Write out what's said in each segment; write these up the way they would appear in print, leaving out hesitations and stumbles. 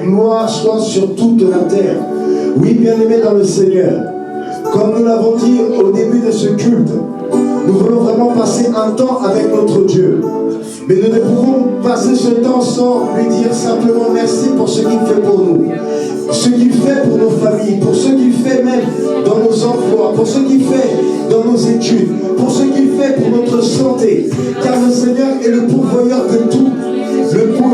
Gloire soit sur toute la terre. Oui, bien-aimés dans le Seigneur, comme nous l'avons dit au début de ce culte, nous voulons vraiment passer un temps avec notre Dieu. Mais nous ne pouvons passer ce temps sans lui dire simplement merci pour ce qu'il fait pour nous. Ce qu'il fait pour nos familles, pour ce qu'il fait même dans nos emplois, pour ce qu'il fait dans nos études, pour ce qu'il fait pour notre santé. Car le Seigneur est le pourvoyeur de tout.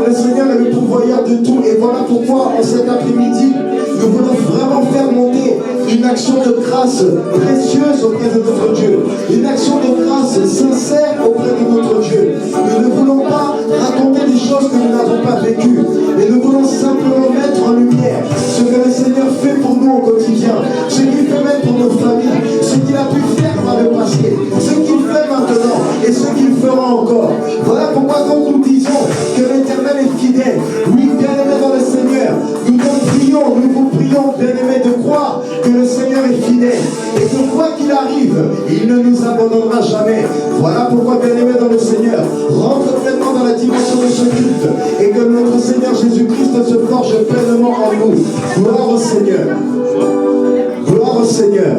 Le Seigneur est le pourvoyeur de tout. Et voilà pourquoi, en cet après-midi, nous voulons vraiment faire monter une action de grâce précieuse auprès de notre Dieu. Une action de grâce sincère auprès de notre Dieu. Nous ne voulons pas raconter des choses que nous n'avons pas vécues. Mais nous voulons simplement mettre en lumière ce que le Seigneur fait pour nous au quotidien. Ce qu'il fait même pour nos familles. Ce qu'il a pu faire par le passé. Ce qu'il fait maintenant. Et ce qu'il fera encore. Voilà pourquoi quand nous disons que l'Éternel est fidèle, oui, bien-aimés dans le Seigneur, nous vous prions, bien-aimés, de croire que le Seigneur est fidèle et que quoi qu'il arrive, il ne nous abandonnera jamais. Voilà pourquoi, bien-aimés dans le Seigneur, rentre pleinement dans la dimension de ce culte et que notre Seigneur Jésus-Christ se forge pleinement en nous. Gloire au Seigneur. Gloire au Seigneur.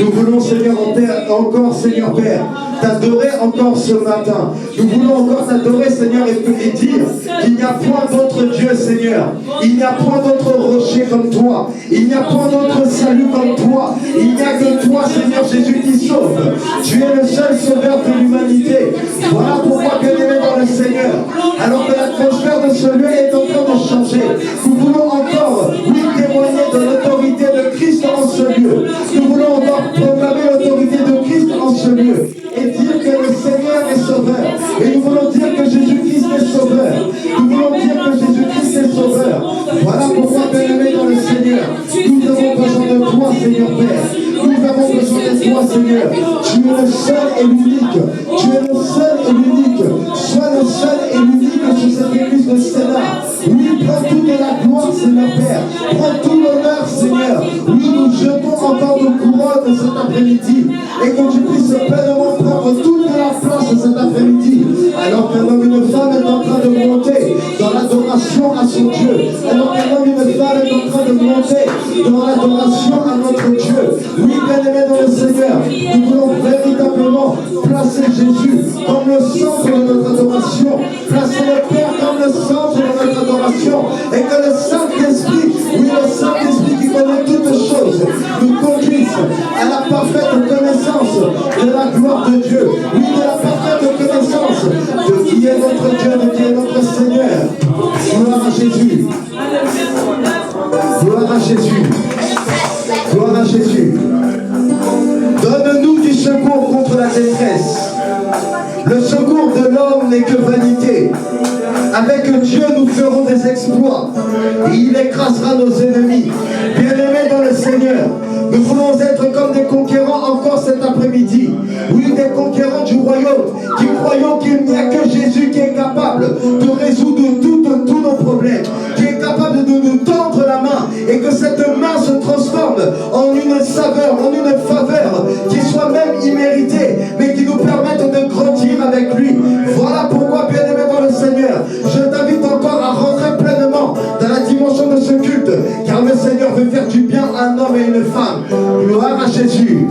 Nous voulons, Seigneur, encore, Seigneur Père, t'adorer encore ce matin. Nous voulons encore t'adorer, Seigneur, et dire qu'il n'y a point d'autre Dieu, Seigneur. Il n'y a point d'autre rocher comme toi. Il n'y a point d'autre salut comme toi. Il n'y a que toi, Seigneur Jésus, qui sauve. Tu es le seul sauveur de l'humanité. Voilà pourquoi, bien-aimé dans le Seigneur, alors que l'atmosphère de ce lieu est en train de changer, nous voulons encore, oui, témoigner de l'autorité de Christ en ce lieu. Nous voulons encore proclamer l'autorité de Christ en ce lieu et dire que le Seigneur est sauveur. Et nous voulons dire que Jésus-Christ est sauveur. Nous voulons dire que Jésus-Christ est sauveur. Voilà pourquoi, bien-aimé dans le Seigneur, nous avons besoin de toi, Seigneur Père. Nous avons besoin de toi, Seigneur. Tu es le seul et l'unique. Tu es le seul et l'unique. Sois le seul et l'unique sur cette église de Sénat. Oui, prends toute la gloire, Seigneur Père. Prends tout l'honneur, Seigneur. Oui, nous jetons encore nos couronnes cet après-midi. Et que tu puisses pleinement prendre toute la place cet après-midi. Alors qu'un homme et une femme est en train de monter dans l'adoration à son Dieu. Alors qu'un homme et une femme est en train de monter dans l'adoration à notre Dieu. Oui, bien-aimés dans le Seigneur, nous voulons véritablement placer Jésus comme le centre de notre adoration. Placer le Père comme le centre de notre adoration. Et que le Saint-Esprit, oui, le Saint-Esprit qui connaît toutes choses, nous conduise à la parfaite connaissance de la gloire de Dieu. Oui, de la parfaite connaissance de qui est notre Dieu, de qui est notre Seigneur. Gloire à Jésus. Gloire à Jésus. Gloire à Jésus. Donne-nous du secours contre la détresse. Le secours de l'homme n'est que vanité. Avec Dieu, nous ferons des exploits. Et il écrasera nos ennemis. Bien-aimés dans le Seigneur, nous voulons être comme des conquérants encore cet après-midi. Oui, des conquérants du royaume, qui croyons qu'il n'y a que Jésus qui est capable de résoudre tous nos problèmes, qui est capable de nous tendre la main et que cette main se transforme en une saveur, en une faveur qui soit même imméritée, mais qui nous permette de grandir avec lui. Voilà pourquoi, bien-aimé dans le Seigneur, je t'invite encore à rentrer pleinement dans la dimension de ce culte, car le Seigneur veut faire du bien à un homme et une femme. Gloire à Jésus.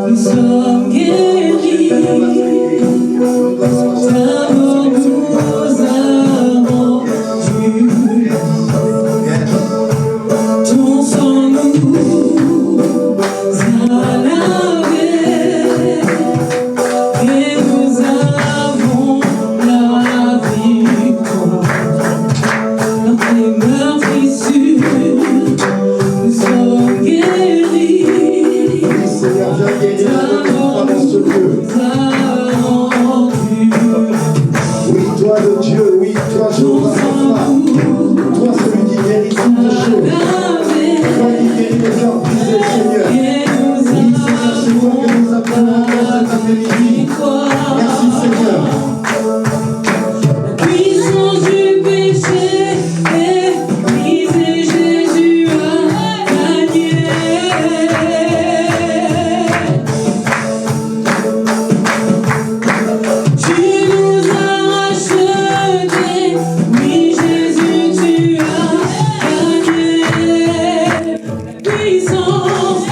Nous sommes guéris. Puissance,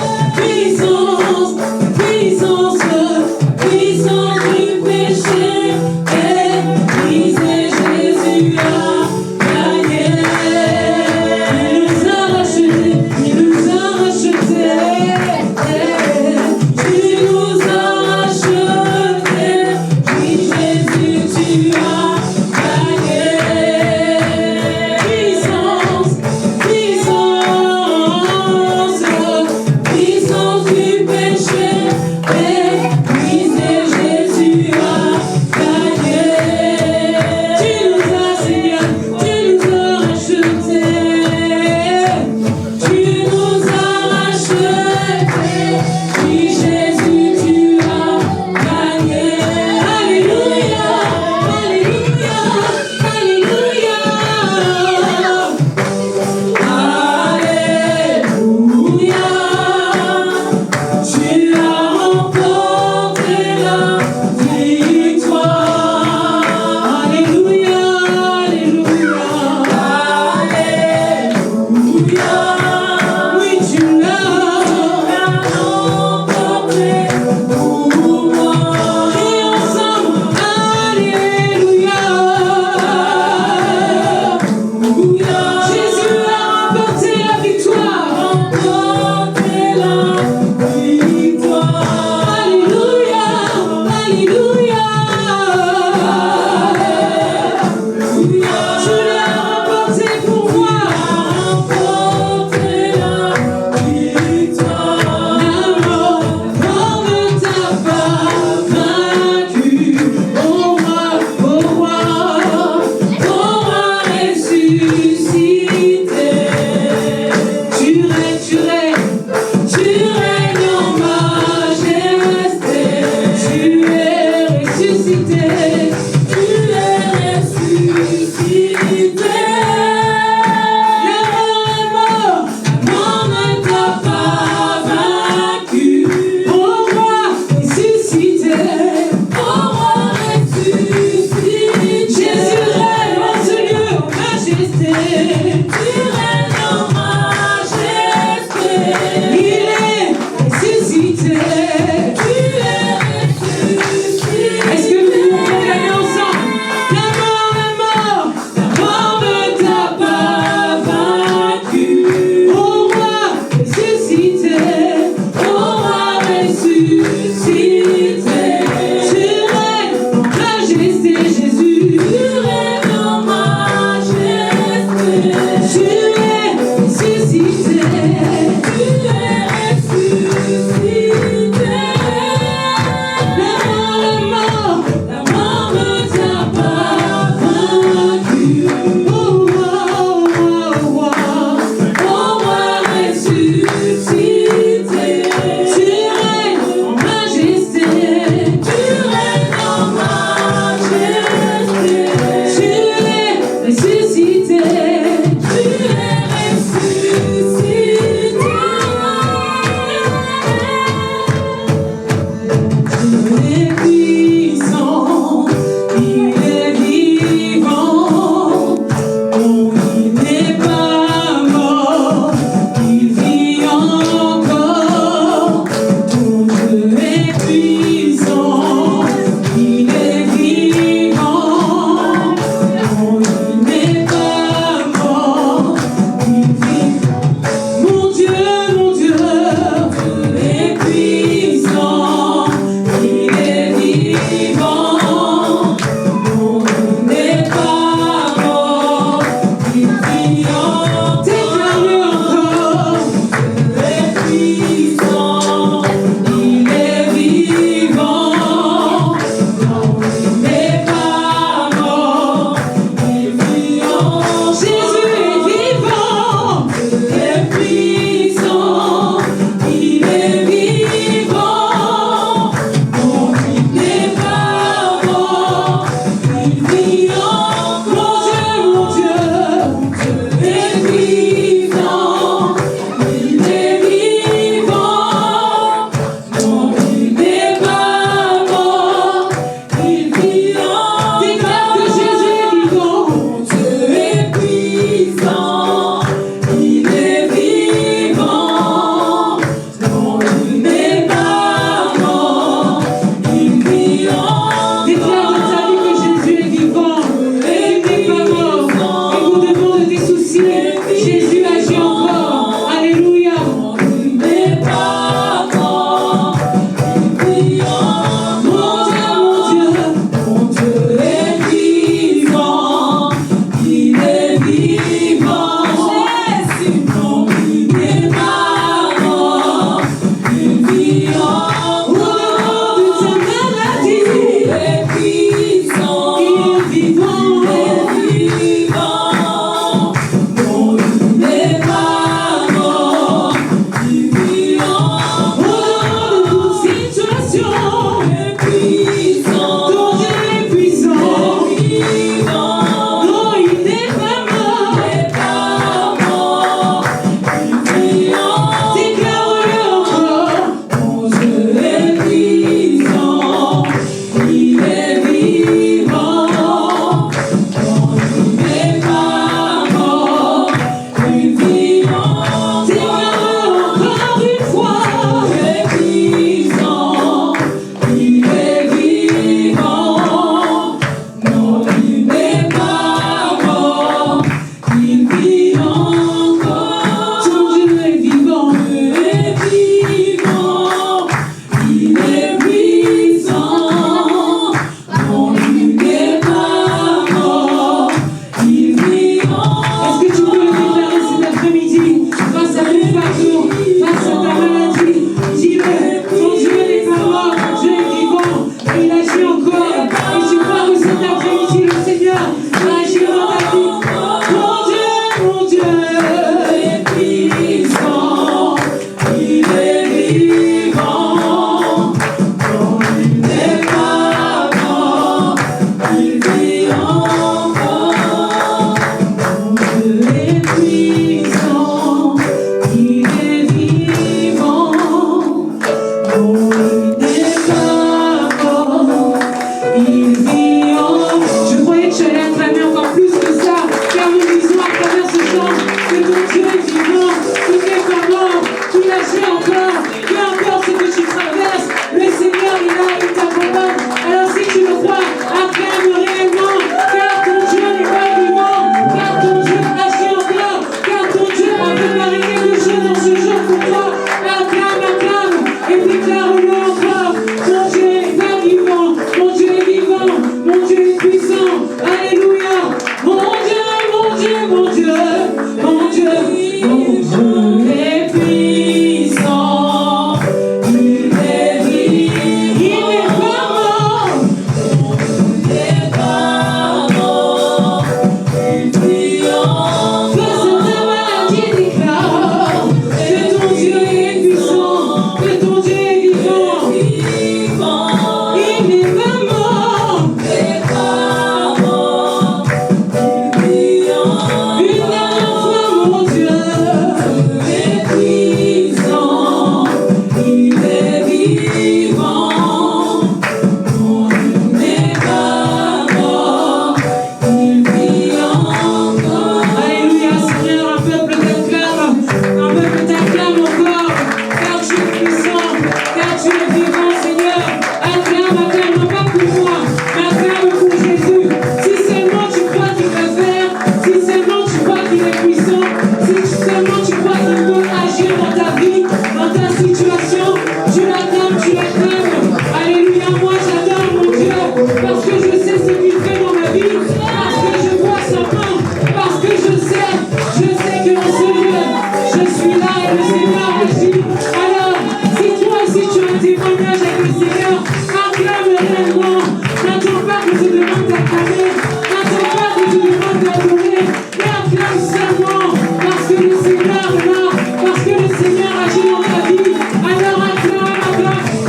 le Seigneur agit. Alors, si toi aussi tu as un témoignage avec le Seigneur, acclame réellement. N'attends pas que tu demandes d'acclamer. N'attends pas que tu demandes d'adorer. Mais acclame seulement parce que le Seigneur est là, parce que le Seigneur agit dans ta vie. Alors acclame.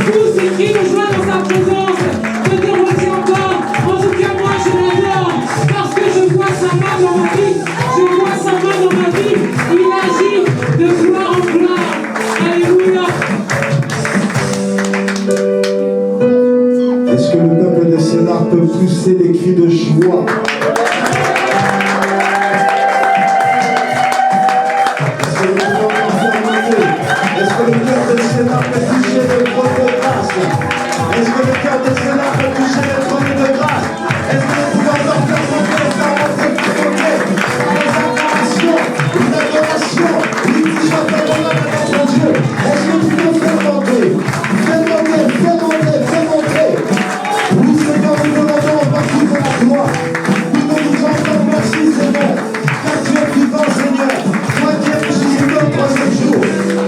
Tous ces cris de joie dans sa présence. Ne te voici encore. En tout cas, moi je l'adore. Parce que je vois sa main dans ma vie. Je vois sa main dans ma vie. Il agit de gloire en gloire. Alléluia. Est-ce que le peuple de Sénat peut pousser des cris de joie? Est-ce que le cœur de Sénat peut toucher le trône de grâce? Est-ce que le cœur de Sénat peut toucher le trône de grâce? Est-ce que nous pouvons encore faire monter les acclamations, une adoration, une joie favorable à notre Dieu? Est-ce que nous pouvons faire monter? Fais monter. Oui, Seigneur, nous demandons partout de la gloire. Nous te disons encore merci, Seigneur. Car tu es vivant, Seigneur. Toi qui es ressuscité au troisième jour.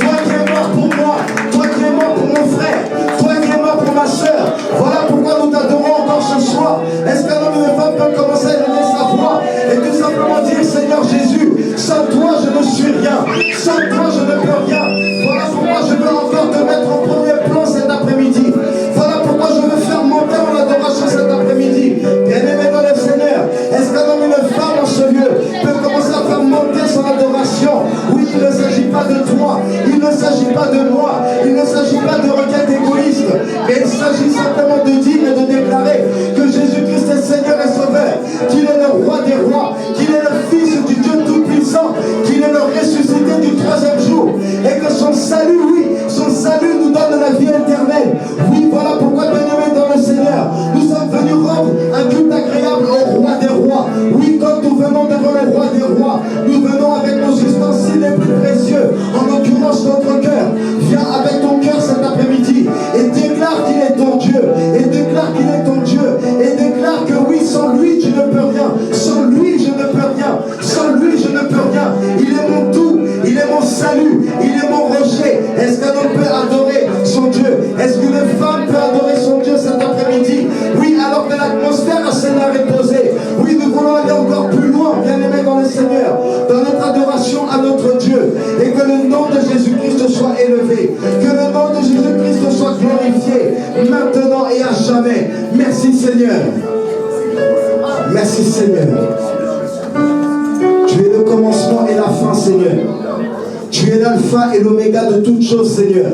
Toi qui es mort pour moi. Toi qui es mort pour mon frère. Toi qui es mort pour ma soeur. Voilà pourquoi nous t'adorons encore ce soir. Est-ce qu'un homme et une femme peuvent commencer à élever sa voix et tout simplement dire, Seigneur Jésus, sans toi je ne suis rien. Sans toi je ne peux rien. Voilà pourquoi je veux encore te mettre en premier plan cet après-midi. Voilà pourquoi je veux faire monter mon adoration cet après-midi. Bien-aimé dans le Seigneur, est-ce qu'un homme et une femme en ce lieu peut commencer à faire monter son adoration? Oui, il ne s'agit pas de toi, il ne s'agit pas de moi, il ne s'agit pas de requête égoïste, mais il s'agit simplement de dire et de déclarer que Jésus-Christ est Seigneur et Sauveur, qu'il est le roi des rois, qu'il est le Fils du Dieu Tout-Puissant, qu'il est le ressuscité du troisième jour, et que son salut, oui, son salut nous donne la vie éternelle. Oui, voilà pourquoi, bien-aimés dans le Seigneur, nous sommes venus rendre un culte agréable au roi des rois. Oui, quand nous venons devant le roi des rois, nous venons avec nos ustensiles les plus précieux, en l'occurrence notre cœur. Viens avec ton cœur cet après-midi et déclare qu'il est ton Dieu, et déclare qu'il est ton Dieu, et déclare que oui, sans lui tu ne peux rien, sans lui je ne peux rien, sans lui je ne peux rien. Il est mon tout, il est mon salut, il est mon rocher. Est-ce qu'un homme peut adorer son Dieu? Est-ce qu'une femme peut adorer son Dieu cet après-midi? Oui, alors que l'atmosphère à Sénat est posée. Oui, nous voulons aller encore plus loin, bien-aimés dans le Seigneur, dans notre adoration à notre Dieu, et que le nom de Jésus-Christ soit élevé, que le nom de Jésus-Christ soit glorifié, maintenant et à jamais. Merci Seigneur. Merci Seigneur. Tu es le commencement et la fin, Seigneur. Tu es l'alpha et l'oméga de toutes choses, Seigneur.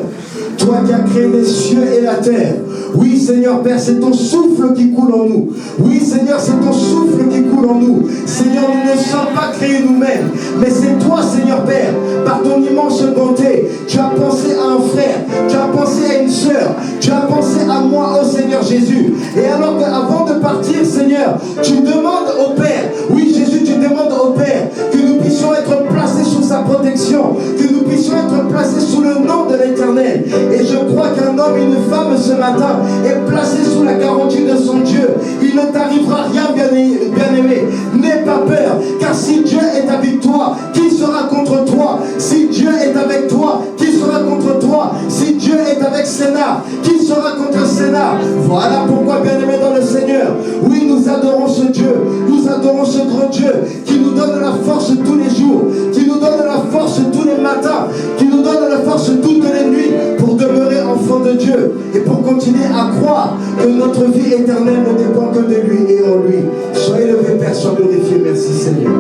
Toi qui as créé les cieux et la terre. Oui, Seigneur Père, c'est ton souffle qui coule en nous. Oui, Seigneur, c'est ton souffle qui coule en nous. Seigneur, nous ne sommes pas créés nous-mêmes, mais c'est toi, Seigneur Père, par ton immense bonté. Tu as pensé à un frère, tu as pensé à une sœur, tu as pensé à moi, oh Seigneur Jésus. Et alors qu'avant de partir, Seigneur, tu demandes au Père, oui Jésus, tu demandes au Père que nous puissions être placés sous sa protection, que nous puissions être placés sous le nom de l'Éternel. Et je crois qu'un homme et une femme ce matin est placé sous la garantie de son Dieu. Il ne t'arrivera rien, bien-aimé. N'aie pas peur, car si Dieu est avec toi, qui sera contre toi? Si Dieu est avec toi, qui sera contre toi? Si Dieu est avec Sénat, qui sera contre Sénat? Voilà pourquoi, bien-aimé dans le Seigneur, oui, nous adorons ce Dieu, nous adorons ce grand Dieu qui nous donne la force tous les jours, qui nous donne la force tous les matins, qui nous donne la force toutes les nuits pour demeurer enfant de Dieu et pour continuer à croire que notre vie éternelle ne dépend que de lui et en lui. Sois élevé, Père, sois glorifié. Merci, Seigneur.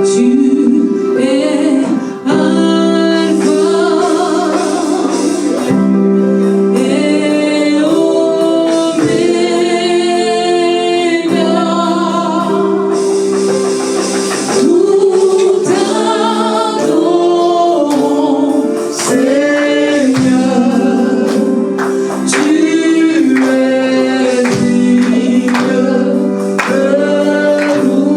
Tu es Alpha et Oméga. Tout adorons, Seigneur. Tu es digne de nous.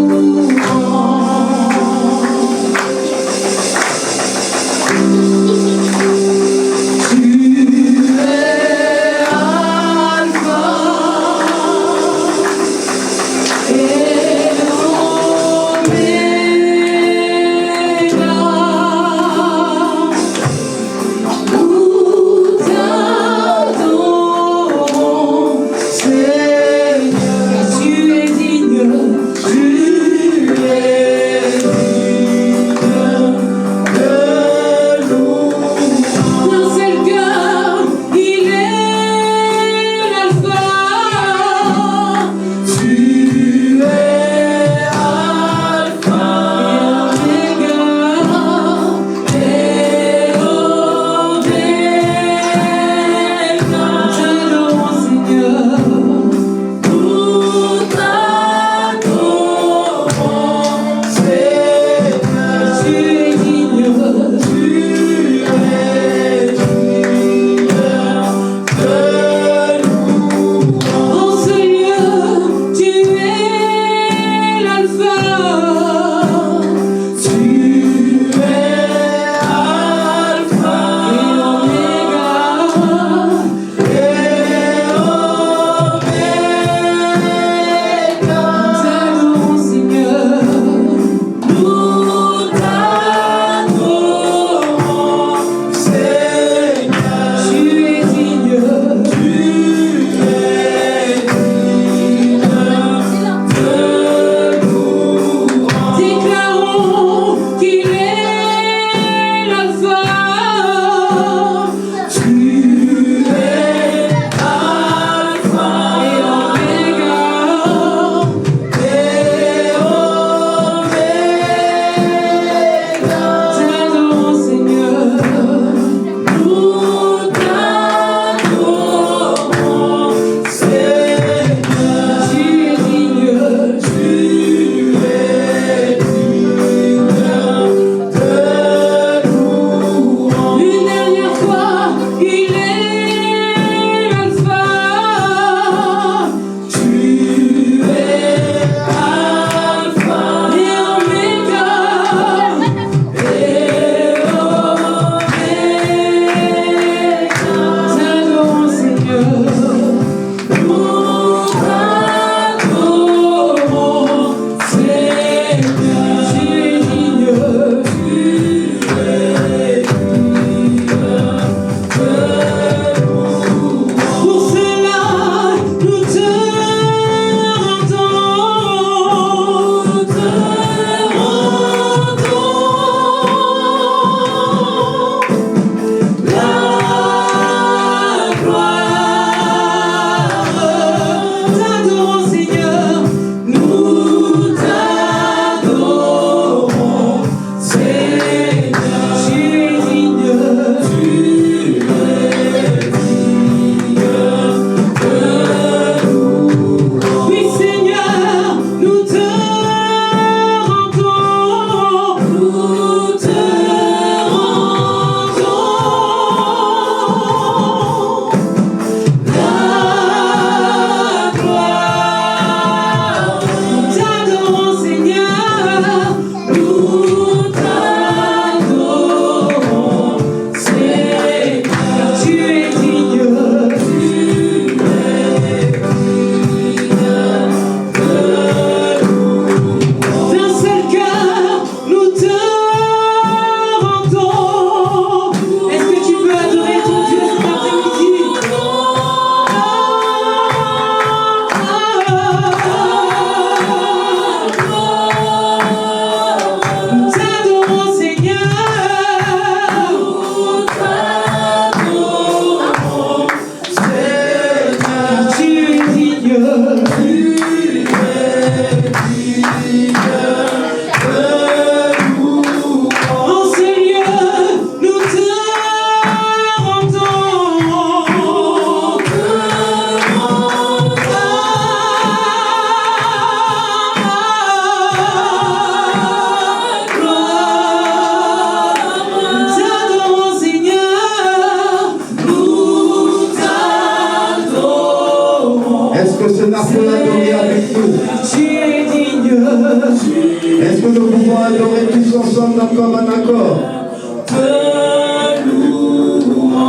Est-ce que nous pouvons adorer tous ensemble comme un accord?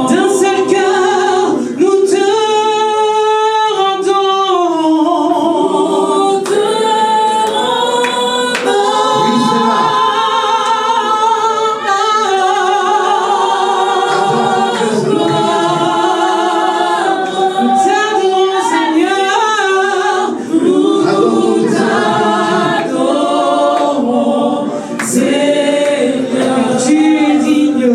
D'un seul cœur, nous te rendons. Oui, c'est là. Seigneur, tu es digne.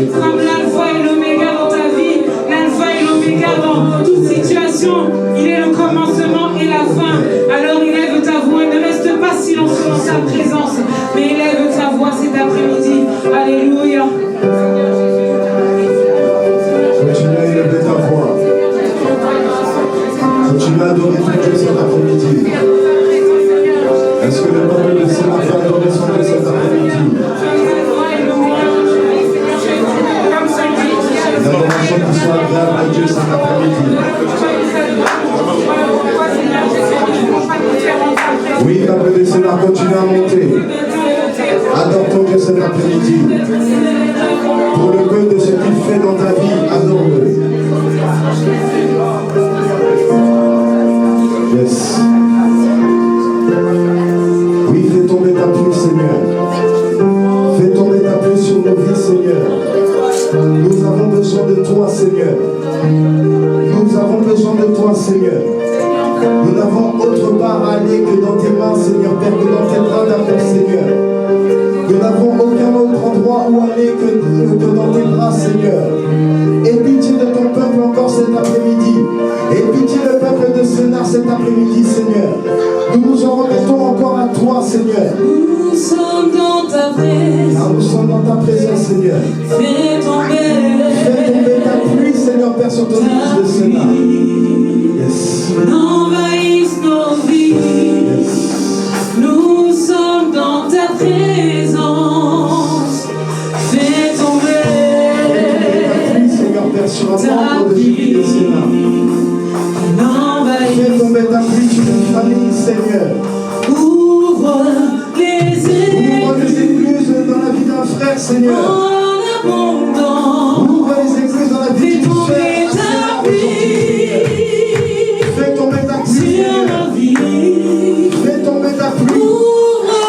comme l'alpha et l'oméga dans ta vie, l'alpha et l'oméga dans toute situation. Il est le commencement et la fin. Alors élève ta voix, ne reste pas silencieux dans sa présence, mais élève ta voix cet après-midi. Alléluia. Continue à élever ta voix. Continue à adorer ton Dieu cet après-midi. Est-ce que le peuple de Sénat peut adorer son Dieu cet après-midi? L'adoration qui soit agréable à Dieu cet après-midi. Oui, peuple de Sénat, continue à monter. Adore ton Dieu cet après-midi. Pour le peu de ce qu'il fait dans ta vie, adore-le. Yes. Oui, fais tomber ta pluie, Seigneur. Fais tomber ta pluie sur nos vies, Seigneur. Nous avons besoin de toi, Seigneur. Nous avons besoin de toi, Seigneur. Nous n'avons autre part à aller que dans tes mains, Seigneur, Père, que dans tes bras d'amour, Seigneur. Nous n'avons aucun autre endroit où aller que dans tes bras, Seigneur. Aie pitié de ton peuple encore cet après-midi. Aie pitié le peuple de Sénat cet après-midi, Seigneur. Nous nous en remettons encore à toi, Seigneur. Nous sommes dans ta présence. Ah, nous sommes dans ta présence, Seigneur. Fais tomber ta pluie, Seigneur, Père, sur ton église de Sénat. Yes. Envahisse nos vies. Yes. Nous sommes dans ta présence. Fais tomber ta pluie, Seigneur, Père, sur un membre de l'église de Sénat. Fais tomber ta pluie sur une famille, Seigneur. Ouvre les écluses dans la vie d'un frère, Seigneur. En abondance. Ouvre les écluses dans la vie d'une sœur. Fais tomber ta pluie, Seigneur. Fais tomber ta pluie. Ouvre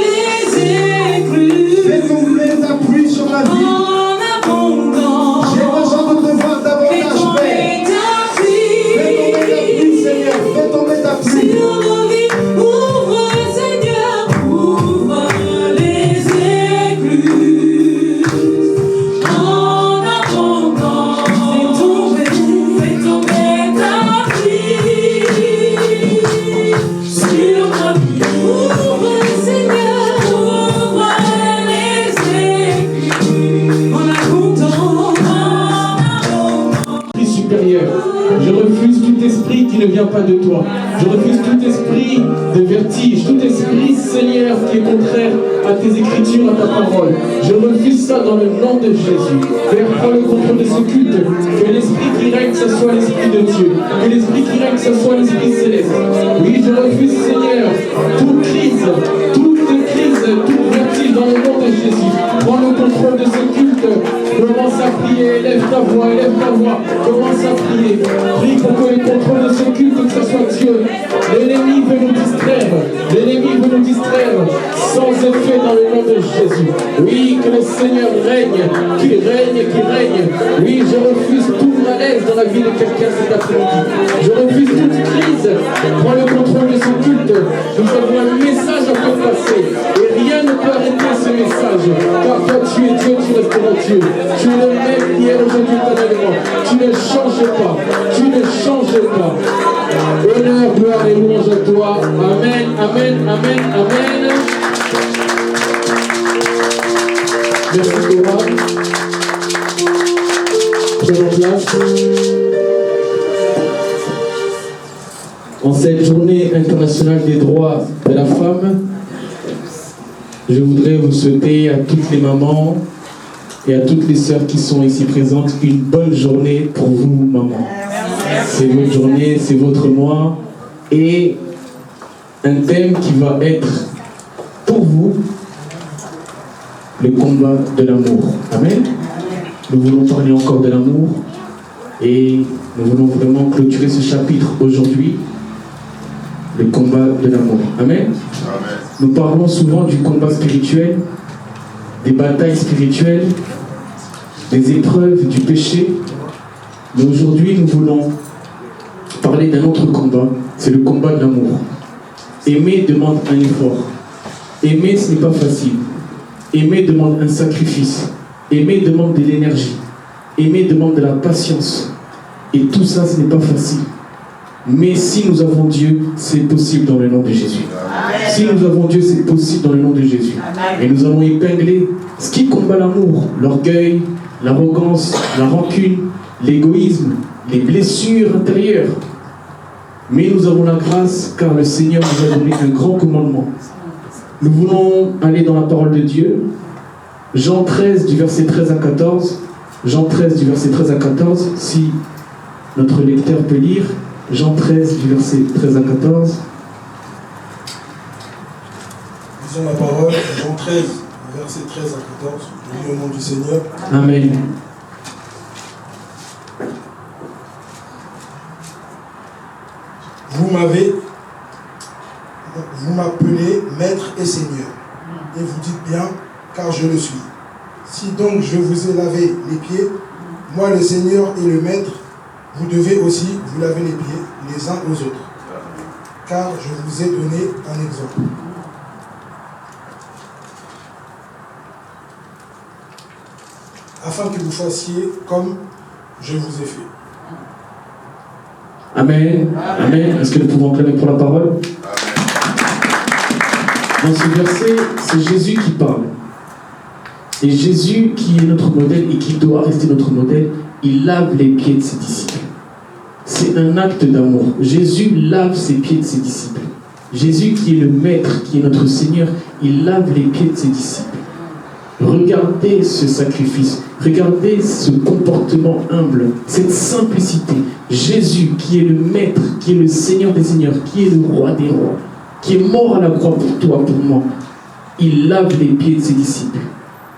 les écluses. Fais tomber ta pluie sur ma vie. En abondance. J'ai besoin de te voir davantage, Père. Fais tomber ta pluie, Seigneur. Fais tomber ta pluie. Ouvre, Seigneur, ouvre les écluses en abondance. Fais tomber ta pluie sur ma vie. Ouvre, Seigneur, ouvre les écluses en abondance. Esprit supérieur, je refuse tout esprit qui ne vient pas de toi. Je refuse tout esprit de vertige, tout esprit, Seigneur, qui est contraire à tes écritures, à ta parole. Je refuse ça dans le nom de Jésus. Père, prends le contrôle de ce culte. Que l'esprit qui règne, ce soit l'esprit de Dieu. Que l'esprit qui règne, ce soit l'esprit céleste. Oui, je refuse, Seigneur, toute crise, toute vertige dans le nom de Jésus. Prends le contrôle de ce culte. Commence à prier, élève ta voix, commence à prier. Prie pour que le contrôle de ce culte, que ce soit Dieu. L'ennemi veut nous distraire, sans effet dans le nom de Jésus. Oui, que le Seigneur règne, qu'il règne. Oui, je refuse tout malaise dans la vie de quelqu'un cet après-midi. Je refuse toute crise. Prends le contrôle de ce culte. Nous avons un message à faire passer. Et rien ne peut arrêter ce message. Car toi, tu es Dieu, tu resteras Dieu. Tu es le même hier, aujourd'hui, éternellement. Tu ne changes pas. Honneur, gloire et louange à toi. Amen. Merci Dora. Prenons place. En cette journée internationale des droits de la femme, je voudrais vous souhaiter à toutes les mamans et à toutes les sœurs qui sont ici présentes une bonne journée pour vous, maman. C'est votre journée, c'est votre mois, et un thème qui va être pour vous le combat de l'amour. Amen. Nous voulons parler encore de l'amour et nous voulons vraiment clôturer ce chapitre aujourd'hui, le combat de l'amour. Amen. Nous parlons souvent du combat spirituel, des batailles spirituelles, des épreuves du péché. Mais aujourd'hui, nous voulons parler d'un autre combat, c'est le combat de l'amour. Aimer demande un effort. Aimer, ce n'est pas facile. Aimer demande un sacrifice. Aimer demande de l'énergie. Aimer demande de la patience. Et tout ça, ce n'est pas facile. Mais si nous avons Dieu, c'est possible dans le nom de Jésus. Amen. Si nous avons Dieu, c'est possible dans le nom de Jésus. Amen. Et nous allons épingler ce qui combat l'amour, l'orgueil, l'arrogance, la rancune, l'égoïsme, les blessures intérieures. Mais nous avons la grâce car le Seigneur nous a donné un grand commandement. Nous voulons aller dans la parole de Dieu. Jean 13 du verset 13 à 14. Jean 13 du verset 13 à 14. Si notre lecteur peut lire. Jean 13 du verset 13 à 14. Lisons la parole. Jean 13 verset 13 à 14. Au nom du Seigneur. Amen. Vous m'appelez Maître et Seigneur, et vous dites bien, car je le suis. Si donc je vous ai lavé les pieds, moi le Seigneur et le Maître, vous devez aussi vous laver les pieds les uns aux autres, car je vous ai donné un exemple. Afin que vous fassiez comme je vous ai fait. Amen. Amen. Est-ce que nous pouvons acclamer pour la parole? Dans ce verset, c'est Jésus qui parle. Et Jésus, qui est notre modèle et qui doit rester notre modèle, il lave les pieds de ses disciples. C'est un acte d'amour. Jésus lave ses pieds de ses disciples. Jésus, qui est le Maître, qui est notre Seigneur, il lave les pieds de ses disciples. Regardez ce sacrifice, regardez ce comportement humble, cette simplicité. Jésus, qui est le Maître, qui est le Seigneur des Seigneurs, qui est le Roi des Rois, qui est mort à la croix pour toi, pour moi, il lave les pieds de ses disciples.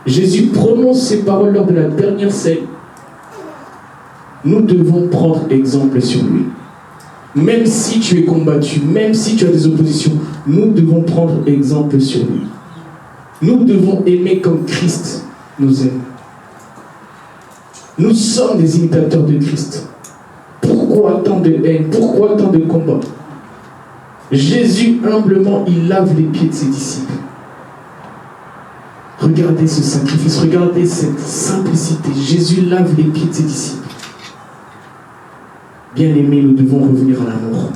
Jésus prononce ces paroles lors de la dernière scène. Nous devons prendre exemple sur lui. Même si tu es combattu, même si tu as des oppositions, nous devons prendre exemple sur lui. Nous devons aimer comme Christ nous aime. Nous sommes des imitateurs de Christ. Pourquoi tant de haine? Pourquoi tant de combats? Jésus, humblement, il lave les pieds de ses disciples. Regardez ce sacrifice, regardez cette simplicité. Jésus lave les pieds de ses disciples. Bien-aimés, nous devons revenir à l'amour.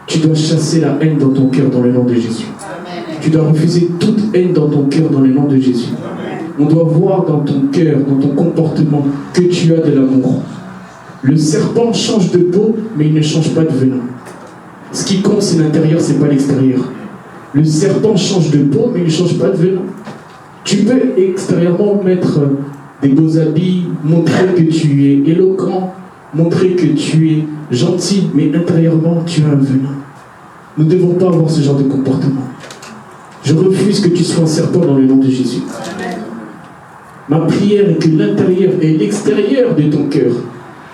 Tu dois chasser la haine dans ton cœur dans le nom de Jésus. Tu dois refuser toute haine dans ton cœur dans le nom de Jésus. On doit voir dans ton cœur, dans ton comportement, que tu as de l'amour. Le serpent change de peau, mais il ne change pas de venin. Ce qui compte, c'est l'intérieur, c'est pas l'extérieur. Le serpent change de peau, mais il ne change pas de venin. Tu peux extérieurement mettre des beaux habits, montrer que tu es éloquent, montrer que tu es gentil, mais intérieurement, tu as un venin. Nous ne devons pas avoir ce genre de comportement. Je refuse que tu sois un serpent dans le nom de Jésus. Ma prière est que l'intérieur et l'extérieur de ton cœur,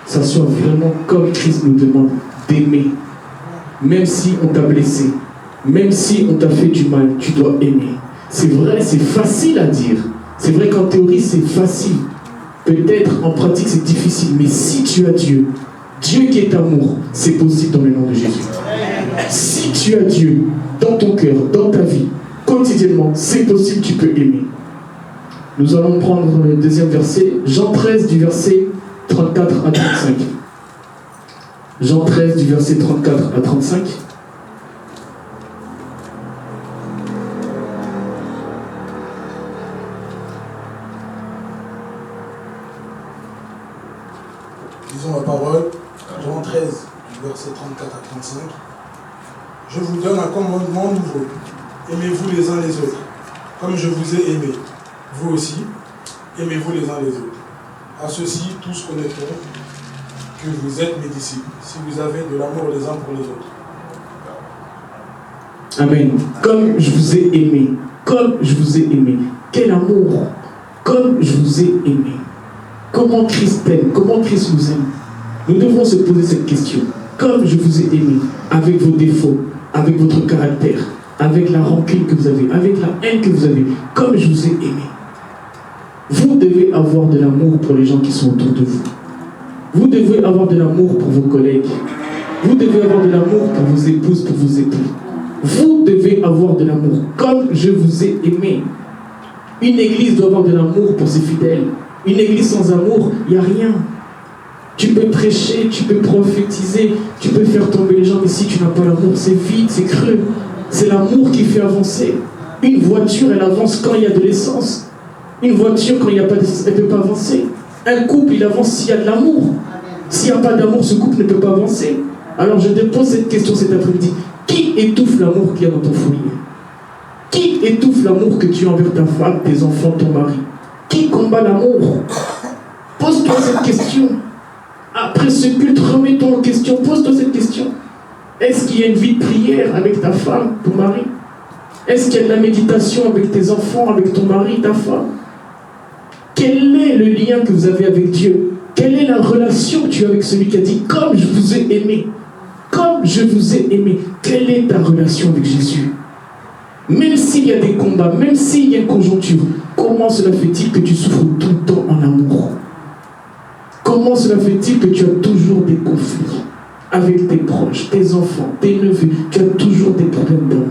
ça soit vraiment comme Christ nous demande d'aimer. Même si on t'a blessé, même si on t'a fait du mal, tu dois aimer. C'est vrai, c'est facile à dire. C'est vrai qu'en théorie, c'est facile. Peut-être en pratique, c'est difficile. Mais si tu as Dieu, Dieu qui est amour, c'est possible dans le nom de Jésus. Si tu as Dieu dans ton cœur, dans ta vie, quotidiennement, c'est possible, tu peux aimer. Nous allons prendre le deuxième verset, Jean 13 du verset 34 à 35. Jean 13 du verset 34 à 35. Lisons la parole, Jean 13 du verset 34 à 35. Je vous donne un commandement nouveau. Aimez-vous les uns les autres, comme je vous ai aimé. Vous aussi, aimez-vous les uns les autres. À ceci, tous connaîtront que vous êtes mes disciples, si vous avez de l'amour les uns pour les autres. Amen. Comme je vous ai aimé, comme je vous ai aimé. Quel amour! Comme je vous ai aimé. Comment Christ t'aime? Comment Christ nous aime? Nous devons se poser cette question. Comme je vous ai aimé, avec vos défauts, avec votre caractère, avec la rancune que vous avez, avec la haine que vous avez, comme je vous ai aimé. Vous devez avoir de l'amour pour les gens qui sont autour de vous. Vous devez avoir de l'amour pour vos collègues. Vous devez avoir de l'amour pour vos épouses, pour vos époux. Vous devez avoir de l'amour, comme je vous ai aimé. Une église doit avoir de l'amour pour ses fidèles. Une église sans amour, il n'y a rien. Tu peux prêcher, tu peux prophétiser, tu peux faire tomber les gens, mais si tu n'as pas l'amour, c'est vide, c'est creux. C'est l'amour qui fait avancer. Une voiture, elle avance quand il y a de l'essence. Une voiture, quand il n'y a pas d'essence, elle ne peut pas avancer. Un couple, il avance s'il y a de l'amour. S'il n'y a pas d'amour, ce couple ne peut pas avancer. Alors je te pose cette question cet après-midi. Qui étouffe l'amour qu'il y a dans ton foyer? Qui étouffe l'amour que tu as envers ta femme, tes enfants, ton mari? Qui combat l'amour? Pose-toi cette question. Après ce culte, remets-toi en question. Pose-toi cette question. Est-ce qu'il y a une vie de prière avec ta femme, ton mari? Est-ce qu'il y a de la méditation avec tes enfants, avec ton mari, ta femme? Quel est le lien que vous avez avec Dieu? Quelle est la relation que tu as avec celui qui a dit « Comme je vous ai aimé ». Comme je vous ai aimé. Quelle est ta relation avec Jésus? Même s'il y a des combats, même s'il y a une conjoncture, comment cela fait-il que tu souffres tout le temps en amour? Comment cela fait-il que tu as toujours des conflits avec tes proches, tes enfants, tes neveux? Tu as toujours des problèmes d'amour.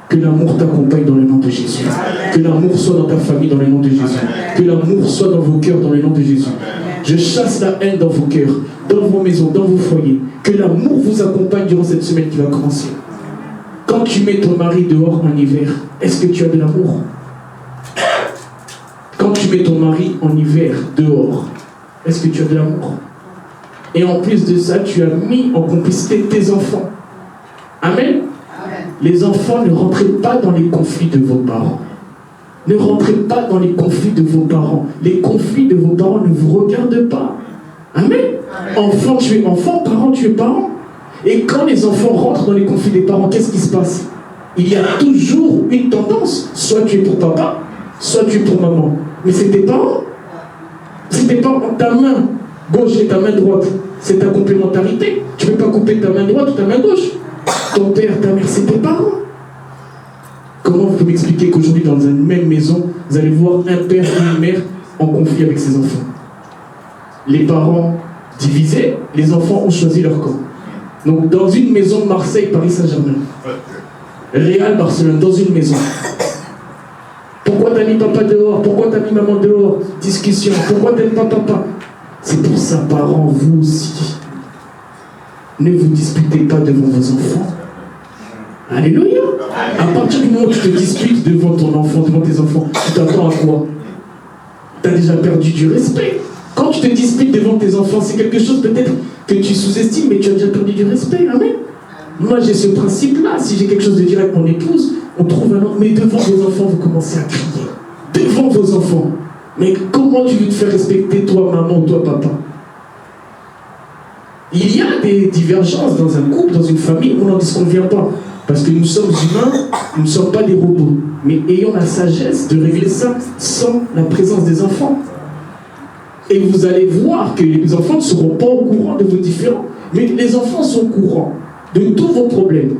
Que l'amour t'accompagne dans le nom de Jésus. Que l'amour soit dans ta famille dans le nom de Jésus. Que l'amour soit dans vos cœurs dans le nom de Jésus. Je chasse la haine dans vos cœurs, dans vos maisons, dans vos foyers. Que l'amour vous accompagne durant cette semaine qui va commencer. Quand tu mets ton mari dehors en hiver, est-ce que tu as de l'amour? Quand tu mets ton mari en hiver dehors, est-ce que tu as de l'amour? Et en plus de ça, tu as mis en complicité tes enfants. Amen. Les enfants, ne rentrez pas dans les conflits de vos parents. Ne rentrez pas dans les conflits de vos parents. Les conflits de vos parents ne vous regardent pas. Amen. Enfant, tu es enfant, parent, tu es parent. Et quand les enfants rentrent dans les conflits des parents, qu'est-ce qui se passe? Il y a toujours une tendance. Soit tu es pour papa, soit tu es pour maman. Mais c'est tes parents. C'est tes parents. Ta main gauche et ta main droite, c'est ta complémentarité. Tu ne peux pas couper ta main droite ou ta main gauche. Ton père, ta mère, c'est tes parents. Comment vous pouvez m'expliquer qu'aujourd'hui, dans une même maison, vous allez voir un père et une mère en conflit avec ses enfants? Les parents divisés, les enfants ont choisi leur camp. Donc, dans une maison, Marseille, Paris Saint-Germain, Real, Barcelone, dans une maison. Pourquoi t'as mis papa dehors? Pourquoi t'as mis maman dehors? Discussion. Pourquoi t'aimes pas papa? C'est pour ça, parents, vous aussi. Ne vous disputez pas devant vos enfants. Alléluia. À partir du moment où tu te disputes devant ton enfant, devant tes enfants, tu t'attends à quoi? Tu as déjà perdu du respect. Quand tu te disputes devant tes enfants, c'est quelque chose peut-être que tu sous-estimes, mais tu as déjà perdu du respect. Amen. Moi, j'ai ce principe-là. Si j'ai quelque chose de dire avec mon épouse, on trouve un autre. Mais devant vos enfants, vous commencez à crier. Devant vos enfants. Mais comment tu veux te faire respecter, toi, maman ou toi, papa? Il y a des divergences dans un couple, dans une famille, on n'en disconvient pas. Parce que nous sommes humains, nous ne sommes pas des robots. Mais ayons la sagesse de régler ça sans la présence des enfants. Et vous allez voir que les enfants ne seront pas au courant de vos différends. Mais les enfants sont au courant de tous vos problèmes.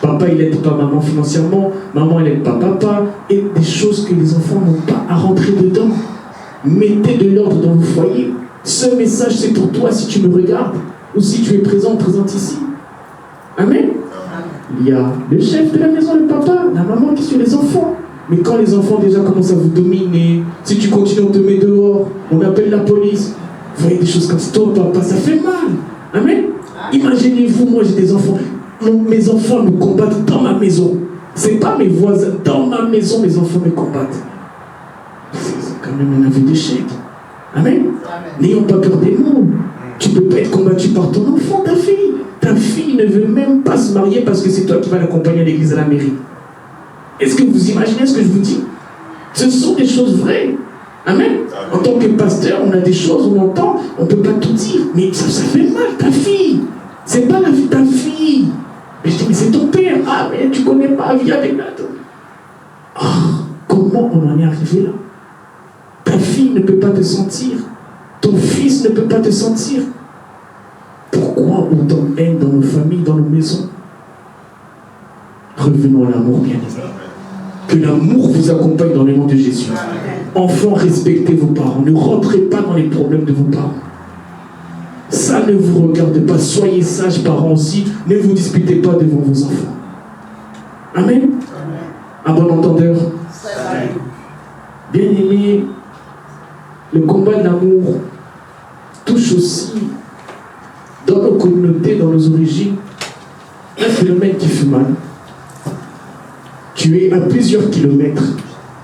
Papa, il n'aide pas maman financièrement, maman, elle n'aide pas papa, et des choses que les enfants n'ont pas à rentrer dedans. Mettez de l'ordre dans vos foyers. Ce message, c'est pour toi si tu me regardes, ou si tu es présente ici. Amen. Il y a le chef de la maison, le papa, la maman qui suit les enfants. Mais quand les enfants déjà commencent à vous dominer, si tu continues, on te met dehors, on appelle la police. Vous voyez des choses comme ça, toi, papa, ça fait mal. Amen. Imaginez-vous, moi j'ai des enfants. Mes enfants me combattent dans ma maison. C'est pas mes voisins. Dans ma maison, mes enfants me combattent. C'est quand même un aveu d'échec. Amen. N'ayons pas peur des mots. Tu ne peux pas être combattu par ton enfant, ta fille. Ta fille ne veut même pas se marier parce que c'est toi qui vas l'accompagner à l'église, à la mairie. Est-ce que vous imaginez ce que je vous dis? Ce sont des choses vraies. Amen. En tant que pasteur, on a des choses, on entend, on ne peut pas tout dire. Mais ça fait mal, ta fille. C'est pas la vie de ta fille. Mais je dis, mais c'est ton père. Ah, mais tu connais pas, vie avec la... Oh, comment on en est arrivé là? Ta fille ne peut pas te sentir. Ton fils ne peut pas te sentir. Pourquoi autant de haine dans nos familles, dans nos maisons? Revenons à l'amour, bien évidemment. Que l'amour vous accompagne dans le nom de Jésus. Enfants, respectez vos parents. Ne rentrez pas dans les problèmes de vos parents. Ça ne vous regarde pas. Soyez sages, parents aussi. Ne vous disputez pas devant vos enfants. Amen. À bon entendeur. Bien-aimé, le combat de l'amour touche aussi, dans nos communautés, dans nos origines, un phénomène qui fait mal. Tu es à plusieurs kilomètres.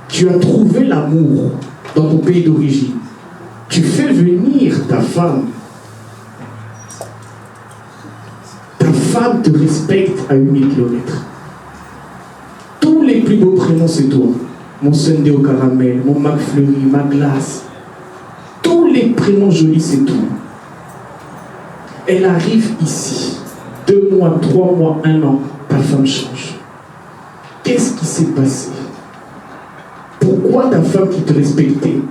Tu as trouvé l'amour dans ton pays d'origine. Tu fais venir ta femme. Ta femme te respecte à 8000 km. Tous les plus beaux prénoms, c'est toi. Mon Sunday au caramel, mon McFlurry, ma glace. Tous les prénoms jolis, c'est toi. Elle arrive ici. 2 mois, 3 mois, 1 an, ta femme change. Qu'est-ce qui s'est passé? Pourquoi ta femme qui te respectait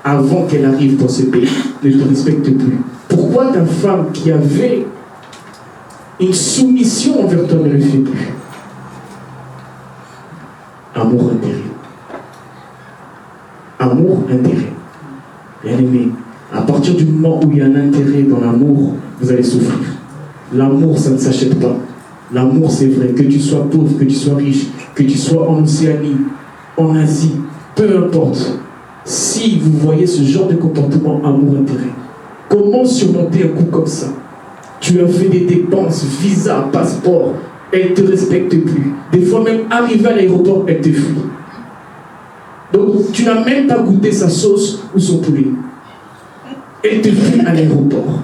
avant qu'elle arrive dans ce pays ne te respecte plus? Pourquoi ta femme qui avait une soumission envers toi ne le fait plus? Amour, intérêt. Amour, intérêt. Bien aimé, à partir du moment où il y a un intérêt dans l'amour, vous allez souffrir. L'amour, ça ne s'achète pas. L'amour, c'est vrai. Que tu sois pauvre, que tu sois riche, que tu sois en Océanie, en Asie, peu importe. Si vous voyez ce genre de comportement, amour-intérêt, comment surmonter un coup comme ça? Tu as fait des dépenses, visa, passeport, elle ne te respecte plus. Des fois même, arrivé à l'aéroport, elle te fuit. Donc, tu n'as même pas goûté sa sauce ou son poulet. Elle te fuit à l'aéroport.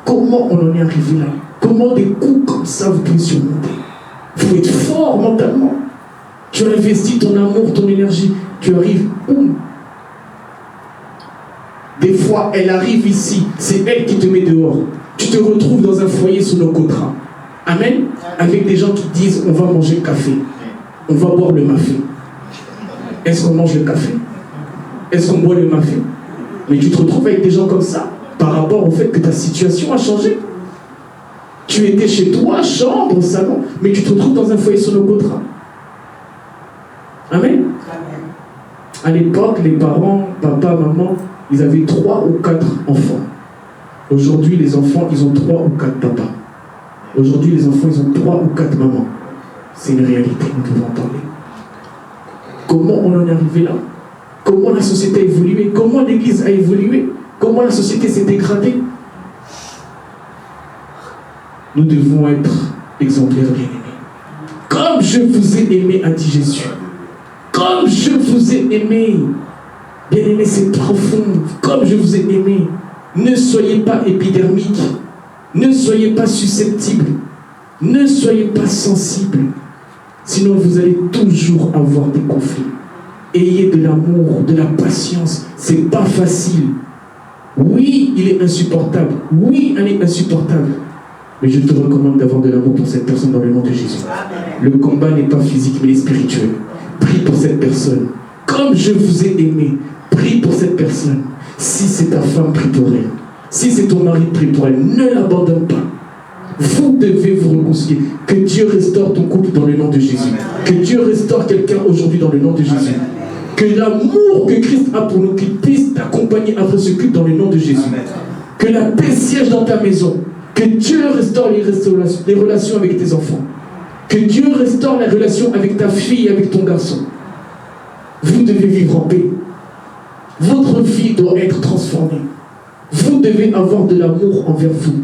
Comment on en est arrivé là? Comment des coups comme ça vous pouvez surmonter? Il faut être fort mentalement. Tu as investi ton amour, ton énergie. Tu arrives où? Des fois, elle arrive ici. C'est elle qui te met dehors. Tu te retrouves dans un foyer sous nos contrats. Amen. Avec des gens qui disent on va manger le café. On va boire le mafé. Est-ce qu'on mange le café? Est-ce qu'on boit le mafé? Mais tu te retrouves avec des gens comme ça par rapport au fait que ta situation a changé. Tu étais chez toi, chambre, salon, mais tu te retrouves dans un foyer sur le contrat. Amen. À l'époque, les parents, papa, maman, ils avaient 3 ou 4 enfants. Aujourd'hui, les enfants, ils ont 3 ou 4 papas. Aujourd'hui, les enfants, ils ont 3 ou 4 mamans. C'est une réalité, nous devons en parler. Comment on en est arrivé là? Comment la société a évolué? Comment l'Église a évolué? Comment la société s'est dégradée? Nous devons être exemplaires, bien-aimés. Comme je vous ai aimé, a dit Jésus. Comme je vous ai aimé. Bien-aimés, c'est profond. Comme je vous ai aimé. Ne soyez pas épidermique. Ne soyez pas susceptible. Ne soyez pas sensible. Sinon, vous allez toujours avoir des conflits. Ayez de l'amour, de la patience. C'est pas facile. Oui, il est insupportable. Oui, elle est insupportable. Mais je te recommande d'avoir de l'amour pour cette personne dans le nom de Jésus. Le combat n'est pas physique, mais il est spirituel. Prie pour cette personne. Comme je vous ai aimé, prie pour cette personne. Si c'est ta femme, prie pour elle. Si c'est ton mari, prie pour elle. Ne l'abandonne pas. Vous devez vous réconcilier. Que Dieu restaure ton couple dans le nom de Jésus. Que Dieu restaure quelqu'un aujourd'hui dans le nom de Jésus. Que l'amour que Christ a pour nous, qu'il puisse t'accompagner après ce culte dans le nom de Jésus. Que la paix siège dans ta maison. Que Dieu restaure les relations avec tes enfants. Que Dieu restaure la relation avec ta fille et avec ton garçon. Vous devez vivre en paix. Votre vie doit être transformée. Vous devez avoir de l'amour envers vous.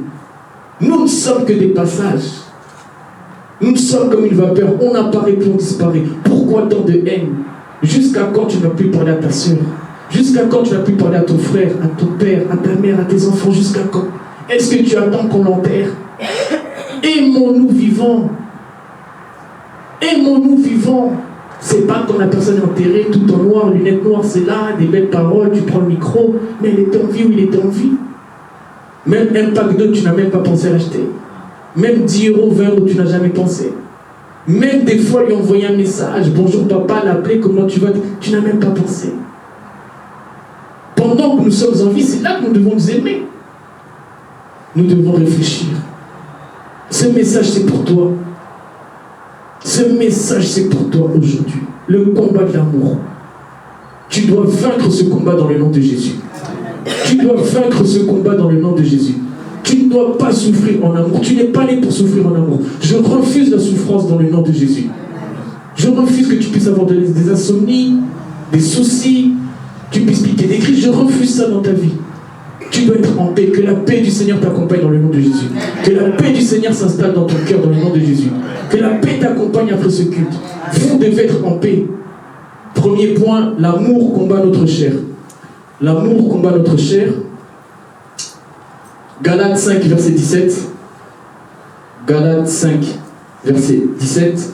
Nous ne sommes que des passages. Nous sommes comme une vapeur. On apparaît puis on disparaît. Pourquoi tant de haine? Jusqu'à quand tu n'as plus parlé à ta soeur? Jusqu'à quand tu n'as plus parlé à ton frère, à ton père, à ta mère, à tes enfants? Jusqu'à quand? Est-ce que tu attends qu'on l'enterre? Aimons-nous vivants. Aimons-nous vivants. C'est pas quand la personne est enterrée, tout en noir, lunettes noires, c'est là, des belles paroles, tu prends le micro, mais elle était en vie ou il était en vie. Même un pack d'eau, tu n'as même pas pensé à l'acheter. Même 10 €, 20 €, tu n'as jamais pensé. Même des fois, lui envoyer un message, bonjour papa, l'appeler, comment tu vas, tu n'as même pas pensé. Pendant que nous sommes en vie, c'est là que nous devons nous aimer. Nous devons réfléchir. Ce message, c'est pour toi. Ce message, c'est pour toi aujourd'hui. Le combat de l'amour. Tu dois vaincre ce combat dans le nom de Jésus. Tu dois vaincre ce combat dans le nom de Jésus. Tu ne dois pas souffrir en amour. Tu n'es pas né pour souffrir en amour. Je refuse la souffrance dans le nom de Jésus. Je refuse que tu puisses avoir des insomnies, des soucis, tu puisses piquer des cris. Je refuse ça dans ta vie. Tu dois être en paix. Que la paix du Seigneur t'accompagne dans le nom de Jésus. Que la paix du Seigneur s'installe dans ton cœur dans le nom de Jésus. Que la paix t'accompagne après ce culte. Vous devez être en paix. Premier point, l'amour combat notre chair. L'amour combat notre chair. Galates 5, verset 17. Galates 5, verset 17.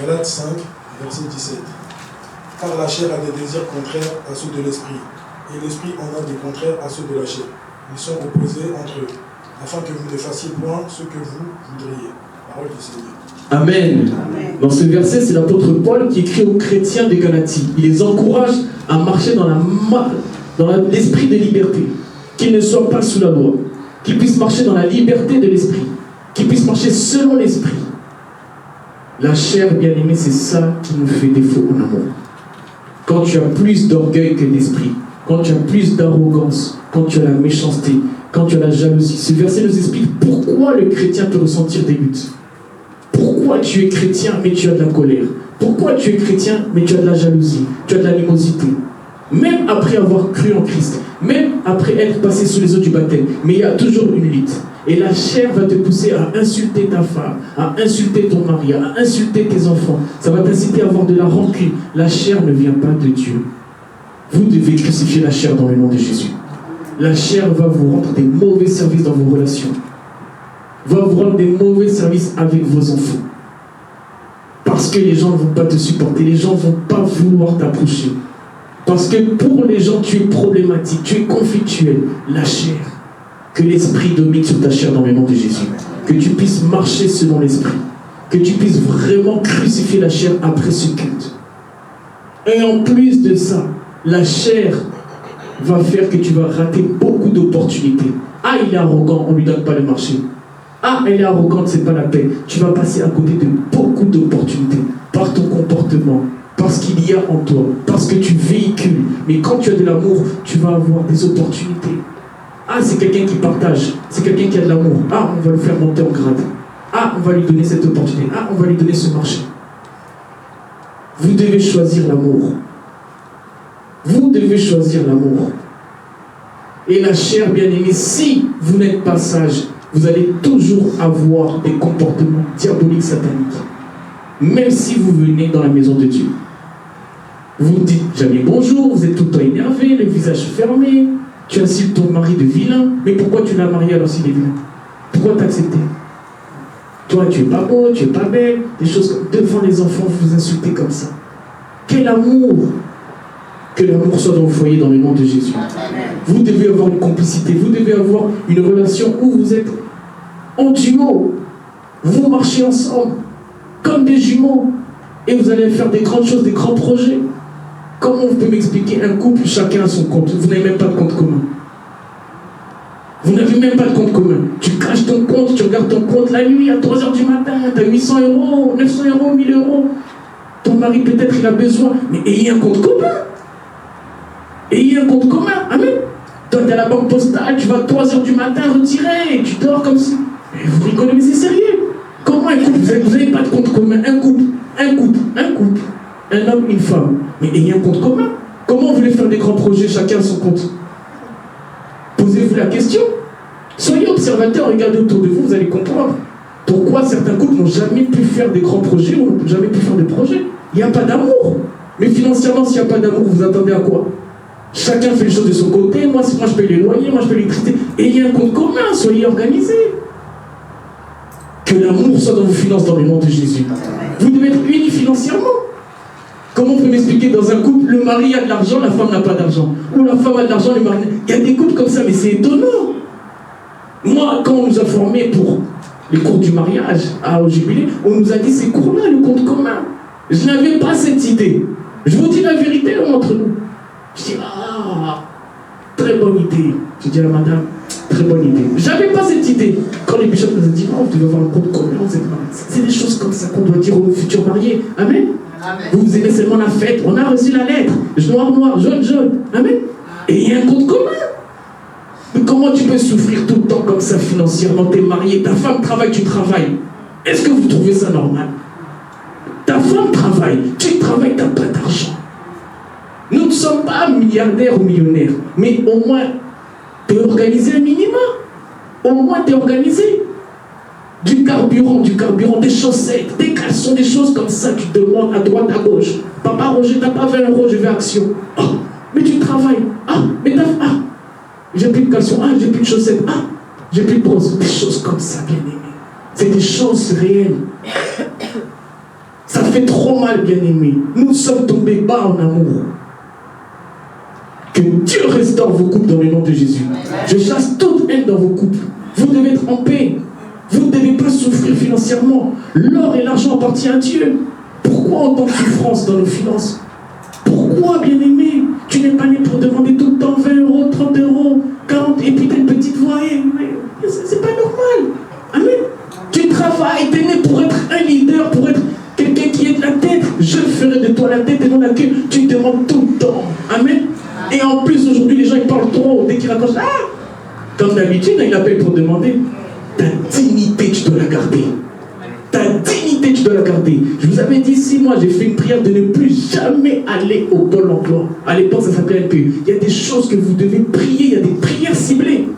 Galates 5, verset 17. Car la chair a des désirs contraires à ceux de l'esprit, et l'esprit en a des contraires à ceux de la chair. Ils sont opposés entre eux, afin que vous ne fassiez point ce que vous voudriez. Parole du Seigneur. Amen. Dans ce verset, c'est l'apôtre Paul qui écrit aux chrétiens de Galatie. Il les encourage à marcher dans l'esprit de liberté, qu'ils ne soient pas sous la loi, qu'ils puissent marcher dans la liberté de l'esprit, qu'ils puissent marcher selon l'esprit. La chair, bien aimée, c'est ça qui nous fait défaut en amour. Quand tu as plus d'orgueil que d'esprit, quand tu as plus d'arrogance, quand tu as la méchanceté, quand tu as la jalousie. Ce verset nous explique pourquoi le chrétien peut ressentir des luttes. Pourquoi tu es chrétien mais tu as de la colère? Pourquoi tu es chrétien mais tu as de la jalousie, tu as de l'animosité? Même après avoir cru en Christ, même après être passé sous les eaux du baptême, mais il y a toujours une lutte. Et la chair va te pousser à insulter ta femme, à insulter ton mari, à insulter tes enfants. Ça va t'inciter à avoir de la rancune. La chair ne vient pas de Dieu. Vous devez crucifier la chair dans le nom de Jésus. La chair va vous rendre des mauvais services dans vos relations. Va vous rendre des mauvais services avec vos enfants. Parce que les gens ne vont pas te supporter, les gens ne vont pas vouloir t'approcher. Parce que pour les gens, tu es problématique, tu es conflictuel. La chair. Que l'esprit domine sur ta chair dans le nom de Jésus. Que tu puisses marcher selon l'esprit. Que tu puisses vraiment crucifier la chair après ce culte. Et en plus de ça, la chair va faire que tu vas rater beaucoup d'opportunités. Ah, il est arrogant, on ne lui donne pas le marché. Ah, elle est arrogante, c'est pas la peine. Tu vas passer à côté de beaucoup d'opportunités par ton comportement, parce qu'il y a en toi, parce que tu véhicules. Mais quand tu as de l'amour, tu vas avoir des opportunités. Ah, c'est quelqu'un qui partage, c'est quelqu'un qui a de l'amour. Ah, on va le faire monter en grade. Ah, on va lui donner cette opportunité. Ah, on va lui donner ce marché. Vous devez choisir l'amour. Vous devez choisir l'amour. Et la chair, bien aimée, si vous n'êtes pas sage, vous allez toujours avoir des comportements diaboliques, sataniques. Même si vous venez dans la maison de Dieu. Vous dites jamais bonjour, vous êtes tout le temps énervé, le visage fermé. Tu insultes ton mari de vilain. Mais pourquoi tu l'as marié alors s'il est vilain? Pourquoi t'as accepté? Toi, tu es pas beau, tu es pas belle. Des choses comme devant les enfants, vous vous insultez comme ça. Quel amour! Que l'amour soit dans le foyer dans le nom de Jésus. Vous devez avoir une complicité, vous devez avoir une relation où vous êtes en duo. Vous marchez ensemble, comme des jumeaux. Et vous allez faire des grandes choses, des grands projets. Comment vous pouvez m'expliquer un couple, chacun a son compte? Vous n'avez même pas de compte commun. Vous n'avez même pas de compte commun. Tu caches ton compte, tu regardes ton compte la nuit à 3h du matin, tu as 800 €, 900 €, 1000 €. Ton mari peut-être il a besoin, mais ayez un compte commun. Ayez un compte commun, amen. Toi tu es à la banque postale, tu vas à 3h du matin retirer, tu dors comme si. Mais vous rigolez, mais c'est sérieux. Comment un couple? Vous n'avez pas de compte commun. Un couple. Un homme, une femme. Mais ayez un compte commun. Comment vous voulez faire des grands projets, chacun à son compte? Posez-vous la question. Soyez observateurs, regardez autour de vous, vous allez comprendre pourquoi certains couples n'ont jamais pu faire des grands projets ou n'ont jamais pu faire des projets. Il n'y a pas d'amour. Mais financièrement, s'il n'y a pas d'amour, vous attendez à quoi? Chacun fait les choses de son côté. Moi je paye les loyers, moi je paye l'électricité. Ayez un compte commun, soyez organisés. Que l'amour soit dans vos finances dans le nom de Jésus. Vous devez être unis financièrement. Comment vous pouvez m'expliquer dans un couple, le mari a de l'argent, la femme n'a pas d'argent? Ou la femme a de l'argent, le mari n'a pas. Il y a des couples comme ça, mais c'est étonnant. Moi, quand on nous a formés pour les cours du mariage au jubilé, on nous a dit ces cours-là, le compte commun. Je n'avais pas cette idée. Je vous dis la vérité entre nous. Je dis, très bonne idée. Je dis à la madame, très bonne idée. J'avais pas cette idée. Quand les bishops nous ont dit, vous devez avoir un compte commun, c'est des choses comme ça qu'on doit dire aux futurs mariés. Amen. Amen. Vous aimez seulement la fête. On a reçu la lettre. Noir, jaune. Amen. Et il y a un compte commun. Mais comment tu peux souffrir tout le temps comme ça financièrement? T'es marié, ta femme travaille, tu travailles. Est-ce que vous trouvez ça normal? Ta femme travaille, tu travailles, tu n'as pas d'argent. Nous ne sommes pas milliardaires ou millionnaires, mais au moins, tu es organisé un minimum. Au moins, tu es organisé. Du carburant, des chaussettes, des caleçons, des choses comme ça, tu demandes à droite, à gauche. Papa Roger, t'as pas 20 €, je vais à Action. Ah, mais tu travailles. Ah, mais t'as... Ah, j'ai plus de caleçons. Ah, j'ai plus de chaussettes. Ah, j'ai plus de bronze. Des choses comme ça, bien aimé. C'est des choses réelles. Ça fait trop mal, bien aimé. Nous sommes tombés bas en amour. Que Dieu restaure vos couples dans le nom de Jésus. Je chasse toute haine dans vos couples. Vous devez être en paix. Vous ne devez pas souffrir financièrement. L'or et l'argent appartiennent à Dieu. Pourquoi autant de souffrance dans nos finances? Pourquoi, bien-aimé? Tu n'es pas né pour demander tout le temps 20 €, 30 €, 40, et puis tu as une petite voix. C'est pas normal. Amen. Tu travailles, tu es né pour être un leader, pour être quelqu'un qui est de la tête. Je ferai de toi la tête et non la queue. Tu demandes tout le temps. Amen. Et en plus, aujourd'hui, les gens ils parlent trop. Dès qu'ils raccrochent, ah! Comme d'habitude, il appelle pour demander. Ta dignité, tu dois la garder. Ta dignité, tu dois la garder. Je vous avais dit 6 mois, j'ai fait une prière de ne plus jamais aller au Pôle emploi. À l'époque, ça s'appelait LPE. Il y a des choses que vous devez prier, il y a des prières ciblées.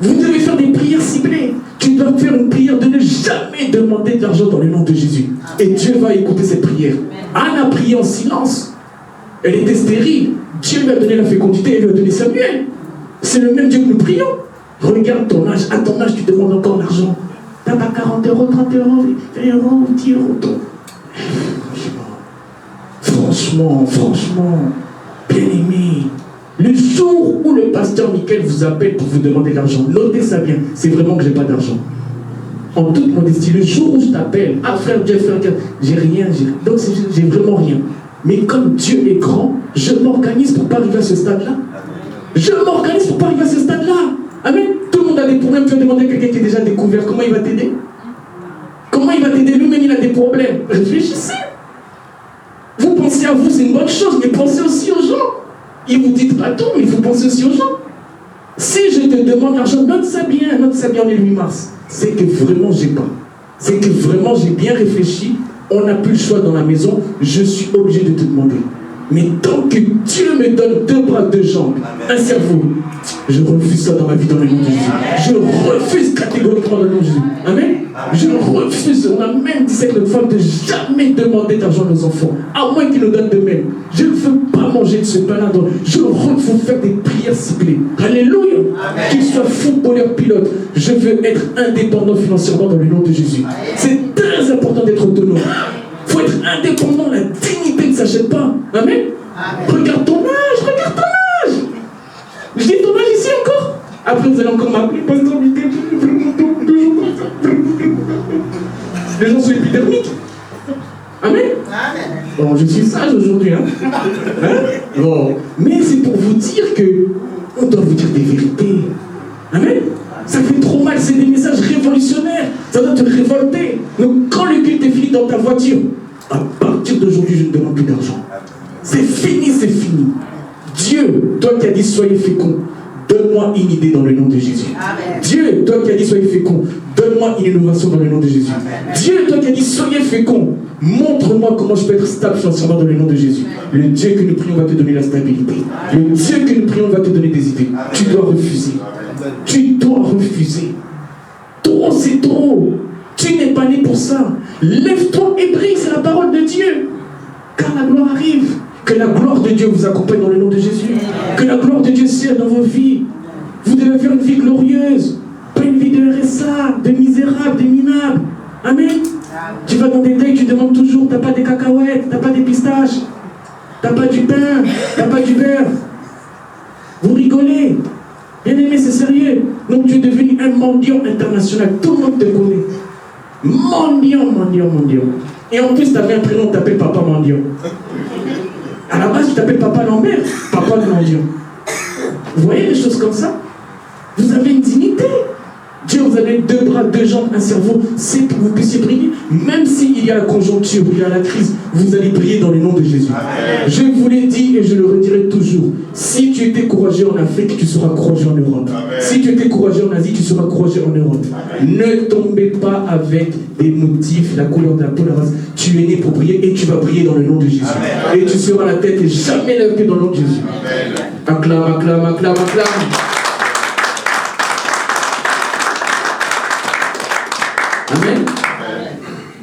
Vous devez faire des prières ciblées. Tu dois faire une prière de ne jamais demander de l'argent dans le nom de Jésus. Et Dieu va écouter cette prière. Anne a prié en silence. Elle était stérile. Dieu lui a donné la fécondité et lui a donné Samuel. C'est le même Dieu que nous prions. Regarde ton âge. À ton âge, tu demandes encore l'argent. Tu n'as pas 40 €, 30 €, 20 €, 10 €. Franchement, bien aimé. Le jour où le pasteur Michael vous appelle pour vous demander de l'argent, notez ça bien, c'est vraiment que je n'ai pas d'argent. En toute modestie, le jour où je t'appelle, ah frère Jeff, j'ai rien, donc j'ai vraiment rien. Mais comme Dieu est grand, je m'organise pour ne pas arriver à ce stade-là. Je m'organise pour ne pas arriver à ce stade-là. Amen. Tout le monde a des problèmes. Tu vas demander à quelqu'un qui est déjà découvert, comment il va t'aider? Comment il va t'aider? Lui-même, il a des problèmes. Réfléchissez. Vous pensez à vous, c'est une bonne chose, mais pensez aussi aux gens. Il vous dit pas tout, mais il faut penser aussi aux gens. Si je te demande l'argent, note ça bien, on est le 8 mars. C'est que vraiment, j'ai pas. C'est que vraiment, j'ai bien réfléchi. On n'a plus le choix dans la maison. Je suis obligé de te demander. Mais tant que Dieu me donne 2 bras, 2 jambes, un cerveau, je refuse ça dans ma vie dans le nom de Jésus. Je refuse catégoriquement dans le nom de Jésus. Amen. Je refuse. On a même dit avec notre femme de jamais demander d'argent à nos enfants, à moins qu'ils nous donnent de même. Je ne veux pas manger de ce pain-là. Je refuse faire des prières ciblées. Alléluia. Qu'il soit footballeur, pilote. Je veux être indépendant financièrement dans le nom de Jésus. C'est très important d'être autonome. Il faut être indépendant. La dignité ne s'achète pas. Amen. Regarde ton âge. Je dis ton âge ici encore. Après vous allez encore m'appeler pasteur Michael. Les gens sont épidermiques. Amen. Bon, je suis sage aujourd'hui. Hein? Bon. Mais c'est pour vous dire que on doit vous dire des vérités. Amen. Ça fait trop mal, c'est des messages révolutionnaires. Ça doit te révolter. Donc quand le culte est fini dans ta voiture, à partir d'aujourd'hui, je ne demande plus d'argent. C'est fini, c'est fini. Dieu, toi qui as dit soyez féconds, donne-moi une idée dans le nom de Jésus. Amen. Dieu, toi qui as dit soyez féconds, donne-moi une innovation dans le nom de Jésus. Amen. Dieu, toi qui as dit soyez féconds, montre-moi comment je peux être stable financièrement dans le nom de Jésus. Le Dieu que nous prions va te donner la stabilité. Le Dieu que nous prions va te donner des idées. Tu dois refuser. Tu dois refuser. Trop, c'est trop. Tu n'es pas né pour ça. Lève-toi et brille, c'est la parole de Dieu. Car la gloire arrive. Que la gloire de Dieu vous accompagne dans le nom de Jésus. Que la gloire de Dieu sert dans vos vies. Vous devez faire une vie glorieuse. Pas une vie de RSA, de misérable, de minable. Amen. Tu vas dans des deuils, tu demandes toujours, t'as pas des cacahuètes, t'as pas des pistaches, t'as pas du pain, t'as pas du beurre. Vous rigolez. Bien aimé, c'est sérieux. Donc tu es devenu un mendiant international. Tout le monde te connaît. Mendiant. Et en plus, tu avais un prénom, tu t'appelles Papa Mendiant. À la base, tu t'appelles Papa Lambert, Papa le Mendiant. Vous voyez les choses comme ça? Vous avez une dignité. Dieu vous a donné 2 bras, 2 jambes, un cerveau, c'est que vous puissiez prier. Même s'il y a la conjoncture, il y a la crise, vous allez prier dans le nom de Jésus. Amen. Je vous l'ai dit et je le redirai toujours. Si tu étais courageux en Afrique, tu seras courageux en Europe. Amen. Si tu étais courageux en Asie, tu seras courageux en Europe. Amen. Ne tombez pas avec des motifs, la couleur de la peau, la race. Tu es né pour prier et tu vas prier dans le nom de Jésus. Amen. Et tu seras la tête et jamais la queue dans le nom de Jésus. Amen. Acclame, acclame, acclame, acclame. Amen.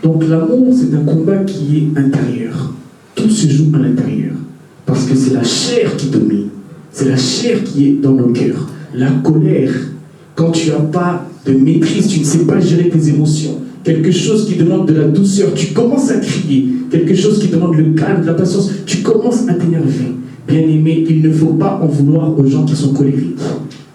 Donc l'amour, c'est un combat qui est intérieur. Tout se joue à l'intérieur. Parce que c'est la chair qui domine. C'est la chair qui est dans nos cœurs. La colère, quand tu n'as pas de maîtrise, tu ne sais pas gérer tes émotions. Quelque chose qui demande de la douceur, tu commences à crier. Quelque chose qui demande le calme, la patience, tu commences à t'énerver. Bien-aimé, il ne faut pas en vouloir aux gens qui sont colériques.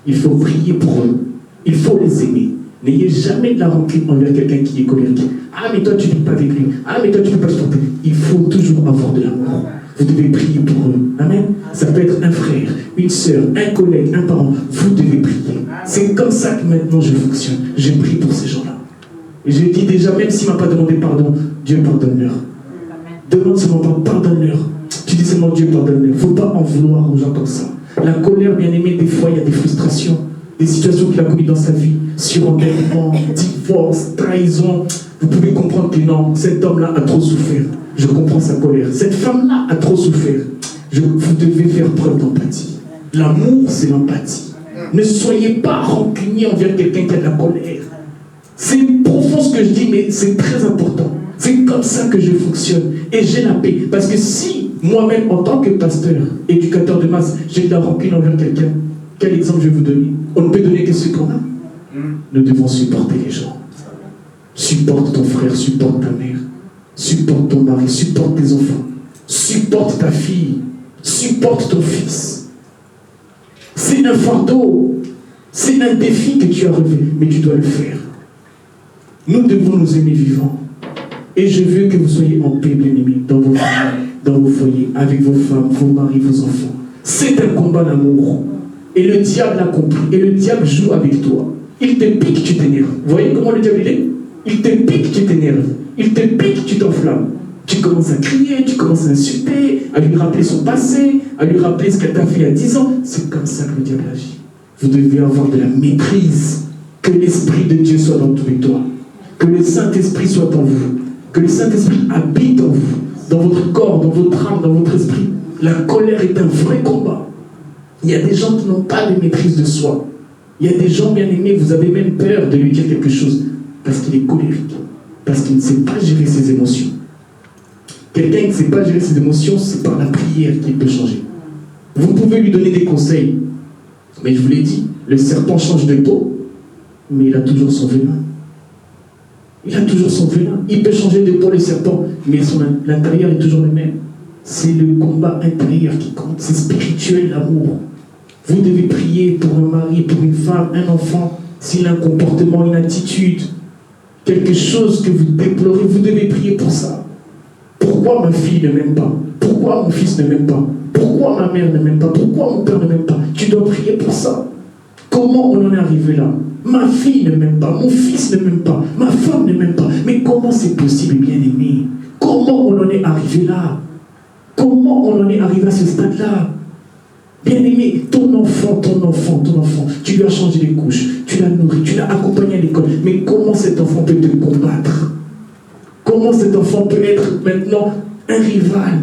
Il faut prier pour eux. Il faut les aimer. N'ayez jamais de la rancune envers quelqu'un qui est colérique. Ah, mais toi, tu ne vis pas avec lui. Ah, mais toi, tu ne peux pas supporter. Il faut toujours avoir de l'amour. Vous devez prier pour eux. Amen. Ça peut être un frère, une sœur, un collègue, un parent. Vous devez prier. C'est comme ça que maintenant je fonctionne. Je prie pour ces gens-là. Et je dis déjà, même s'il ne m'a pas demandé pardon, Dieu pardonne-leur. Demande seulement pardonne-leur. Tu dis seulement Dieu pardonne-leur. Il ne faut pas en vouloir aux gens comme ça. La colère, bien aimée, des fois, il y a des frustrations. Des situations qu'il a connues dans sa vie, surendettement, divorce, trahison. Vous pouvez comprendre que non, cet homme-là a trop souffert. Je comprends sa colère. Cette femme-là a trop souffert. Vous devez faire preuve d'empathie. L'amour, c'est l'empathie. Ne soyez pas rancunier envers quelqu'un qui a de la colère. C'est profond ce que je dis, mais c'est très important. C'est comme ça que je fonctionne. Et j'ai la paix. Parce que si moi-même, en tant que pasteur, éducateur de masse, j'ai de la rancune envers quelqu'un, quel exemple je vais vous donner? On ne peut donner que ce qu'on a. Nous devons supporter les gens. Supporte ton frère, supporte ta mère, supporte ton mari, supporte tes enfants, supporte ta fille, supporte ton fils. C'est un fardeau, c'est un défi que tu as relevé, mais tu dois le faire. Nous devons nous aimer vivants. Et je veux que vous soyez en paix, bien-aimés, dans vos familles, dans vos foyers, avec vos femmes, vos maris, vos enfants. C'est un combat d'amour. Et le diable a compris. Et le diable joue avec toi. Il te pique, tu t'énerves. Vous voyez comment le diable est? Il te pique, tu t'énerves. Il te pique, tu t'enflammes. Tu commences à crier, tu commences à insulter, à lui rappeler son passé, à lui rappeler ce qu'elle t'a fait il y a 10 ans. C'est comme ça que le diable agit. Vous devez avoir de la maîtrise. Que l'Esprit de Dieu soit dans toi. Que le Saint-Esprit soit en vous. Que le Saint-Esprit habite en vous. Dans votre corps, dans votre âme, dans votre esprit. La colère est un vrai combat. Il y a des gens qui n'ont pas de maîtrise de soi. Il y a des gens, bien aimés, vous avez même peur de lui dire quelque chose parce qu'il est colérique, parce qu'il ne sait pas gérer ses émotions. Quelqu'un qui ne sait pas gérer ses émotions, c'est par la prière qu'il peut changer. Vous pouvez lui donner des conseils, mais je vous l'ai dit, le serpent change de peau, mais il a toujours son venin. Il a toujours son venin. Il peut changer de peau, le serpent, mais l'intérieur est toujours le même. C'est le combat intérieur qui compte, c'est spirituel, l'amour. Vous devez prier pour un mari, pour une femme, un enfant, s'il a un comportement, une attitude, quelque chose que vous déplorez, vous devez prier pour ça. Pourquoi ma fille ne m'aime pas? Pourquoi mon fils ne m'aime pas? Pourquoi ma mère ne m'aime pas? Pourquoi mon père ne m'aime pas? Tu dois prier pour ça. Comment on en est arrivé là? Ma fille ne m'aime pas, mon fils ne m'aime pas, ma femme ne m'aime pas. Mais comment c'est possible, bien-aimé? Comment on en est arrivé là? Comment on en est arrivé à ce stade-là? Bien-aimé, ton enfant, tu lui as changé les couches, tu l'as nourri, tu l'as accompagné à l'école. Mais comment cet enfant peut te combattre? Comment cet enfant peut être maintenant un rival?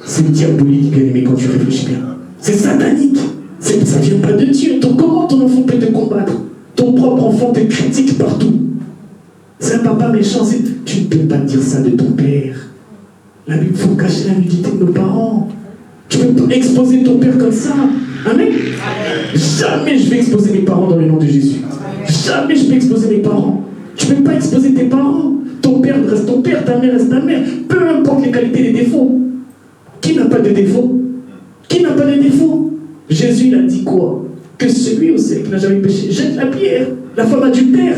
C'est diabolique, bien-aimé, quand tu réfléchis bien. C'est satanique. Ça ne vient pas de Dieu. Donc comment ton enfant peut te combattre? Ton propre enfant te critique partout. C'est un papa méchant. Tu ne peux pas dire ça de ton père. La Bible, il faut cacher la nudité de nos parents. Tu ne peux pas exposer ton père comme ça. Amen. Jamais je vais exposer mes parents dans le nom de Jésus. Jamais je vais exposer mes parents. Tu ne peux pas exposer tes parents. Ton père reste ton père, ta mère reste ta mère. Peu importe les qualités et les défauts. Qui n'a pas de défauts? Qui n'a pas de défauts? Jésus il a dit quoi? Que celui au ciel qui n'a jamais péché jette la pierre. La femme adultère.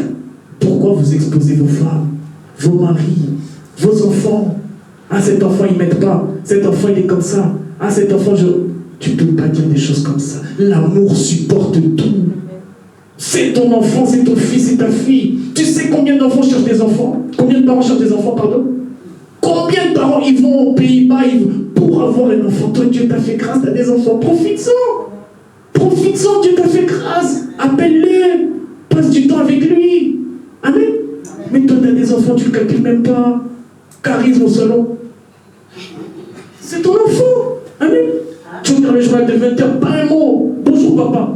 Pourquoi vous exposez vos femmes, vos maris, vos enfants? Ah, cet enfant il ne m'aide pas. Cet enfant il est comme ça. Ah, cet enfant, tu ne peux pas dire des choses comme ça. L'amour supporte tout. C'est ton enfant, c'est ton fils, c'est ta fille. Tu sais combien d'enfants cherchent des enfants? Combien de parents cherchent des enfants, pardon? Combien de parents ils vont aux Pays-Bas pour avoir un enfant? Toi, Dieu t'a fait grâce, t'as des enfants. Profites-en. Profites-en, Dieu t'a fait grâce. Appelle-les. Passe du temps avec lui. Amen. Mais toi, t'as des enfants, tu ne le calcules même pas. Charisme au salon. C'est ton enfant. Amen. Tu regardes le journal de 20h, pas un mot. Bonjour, papa.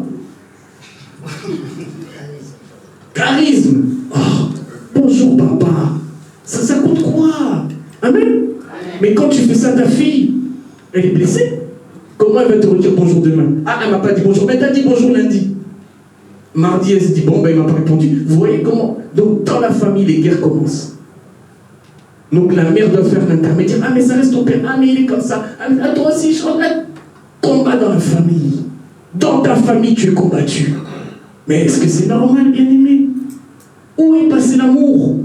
Charisme. Oh, bonjour, papa. Ça coûte quoi? Amen. Mais quand tu fais ça à ta fille, elle est blessée. Comment elle va te redire bonjour demain? Ah, elle m'a pas dit bonjour. Mais t'as dit bonjour lundi. Mardi, elle se dit bon, ben il m'a pas répondu. Vous voyez comment? Donc, dans la famille, les guerres commencent. Donc, la mère doit faire l'intermédiaire. Ah, mais ça reste ton père. Ah, mais il est comme ça. Ah, toi aussi, je regrette. Combat dans la famille. Dans ta famille, tu es combattu. Mais est-ce que c'est normal, bien-aimé? Où est passé l'amour?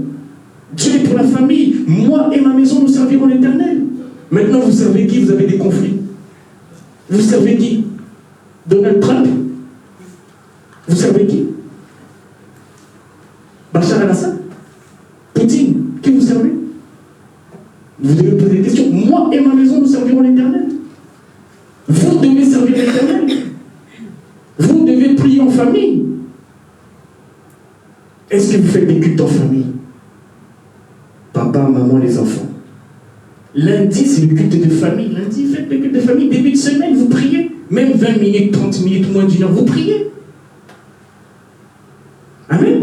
Dieu est pour la famille. Moi et ma maison, nous servirons l'Éternel. Maintenant, vous servez qui? Vous avez des conflits. Vous servez qui? Donald Trump? Vous servez qui? Bachar el-Assad? Poutine? Qui vous servez? Vous devez poser des questions. Moi et ma maison, nous servirons l'Éternel. Vous devez servir l'Éternel. Vous devez prier en famille. Est-ce que vous faites des cultes en famille? Papa, maman, les enfants. Lundi, c'est le culte de famille. Lundi, faites le culte de famille. Début de semaine, vous priez. Même 20 minutes, 30 minutes, moins d'une heure, vous priez. Amen.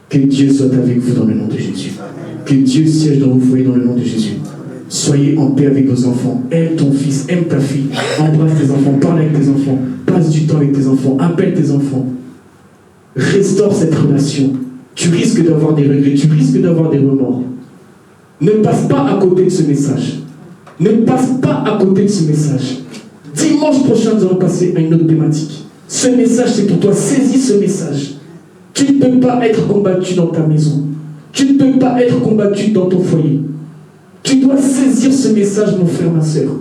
Que Dieu soit avec vous dans le nom de Jésus. Que Dieu siège dans vos foyers dans le nom de Jésus. Soyez en paix avec vos enfants. Aime ton fils, aime ta fille. Embrasse tes enfants, parle avec tes enfants. Passe du temps avec tes enfants, appelle tes enfants. Restaure cette relation. Tu risques d'avoir des regrets, tu risques d'avoir des remords. Ne passe pas à côté de ce message. Ne passe pas à côté de ce message. Dimanche prochain, nous allons passer à une autre thématique. Ce message, c'est pour toi. Saisis ce message. Tu ne peux pas être combattu dans ta maison. Tu ne peux pas être combattu dans ton foyer. Tu dois saisir ce message, mon frère, ma soeur.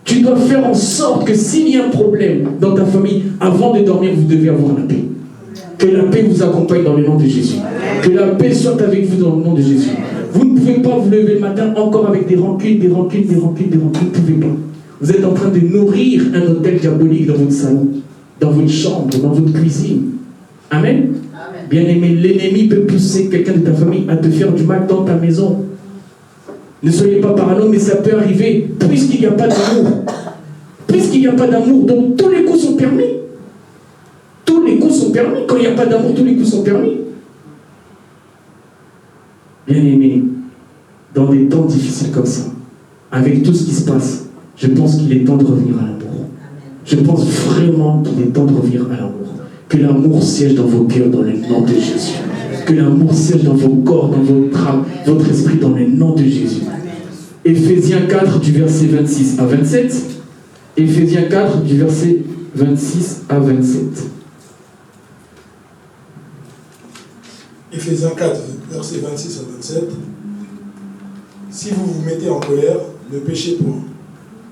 Tu dois faire en sorte que s'il y a un problème dans ta famille, avant de dormir, vous devez avoir la paix. Que la paix vous accompagne dans le nom de Jésus. Que la paix soit avec vous dans le nom de Jésus. Vous ne pouvez pas vous lever le matin encore avec des rancunes, des rancunes, des rancunes, des rancunes. Vous ne pouvez pas. Vous êtes en train de nourrir un hôtel diabolique dans votre salon, dans votre chambre, dans votre cuisine. Amen. Bien-aimé, l'ennemi peut pousser quelqu'un de ta famille à te faire du mal dans ta maison. Ne soyez pas parano, mais ça peut arriver puisqu'il n'y a pas d'amour. Puisqu'il n'y a pas d'amour, donc tous les coups sont permis. Tous les coups sont permis. Quand il n'y a pas d'amour, tous les coups sont permis. Bien-aimé, dans des temps difficiles comme ça, avec tout ce qui se passe, je pense qu'il est temps de revenir à l'amour. Je pense vraiment qu'il est temps de revenir à l'amour. Que l'amour siège dans vos cœurs dans le nom de Jésus. Que l'amour siège dans vos corps, dans votre âme, votre esprit dans le nom de Jésus. Éphésiens 4 du verset 26 à 27. Éphésiens 4 du verset 26 à 27. Éphésiens 4, verset 26 à 27. Si vous vous mettez en colère, ne péchez point.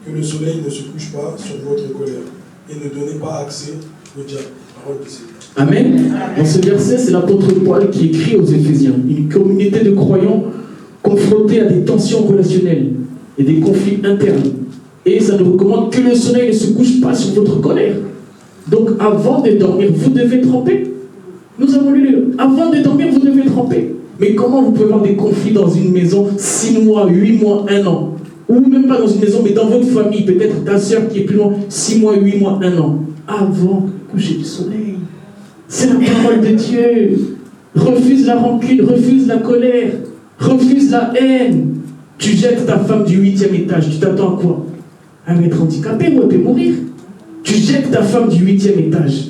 Que le soleil ne se couche pas sur votre colère. Et ne donnez pas accès au diable. Parole de Seigneur. Amen. Dans ce verset, c'est l'apôtre Paul qui écrit aux Éphésiens. Une communauté de croyants confrontés à des tensions relationnelles et des conflits internes. Et ça nous recommande que le soleil ne se couche pas sur votre colère. Donc avant de dormir, vous devez tremper. Nous avons lu le... Avant de dormir, vous devez tremper. Mais comment vous pouvez avoir des conflits dans une maison 6 mois, 8 mois, 1 an? Ou même pas dans une maison, mais dans votre famille, peut-être ta soeur qui est plus loin, 6 mois, 8 mois, 1 an. Avant le coucher du soleil. C'est la parole de Dieu. Refuse la rancune, refuse la colère, refuse la haine. Tu jettes ta femme du 8e étage, tu t'attends à quoi? À être handicapée ou à te mourir? Tu jettes ta femme du 8e étage.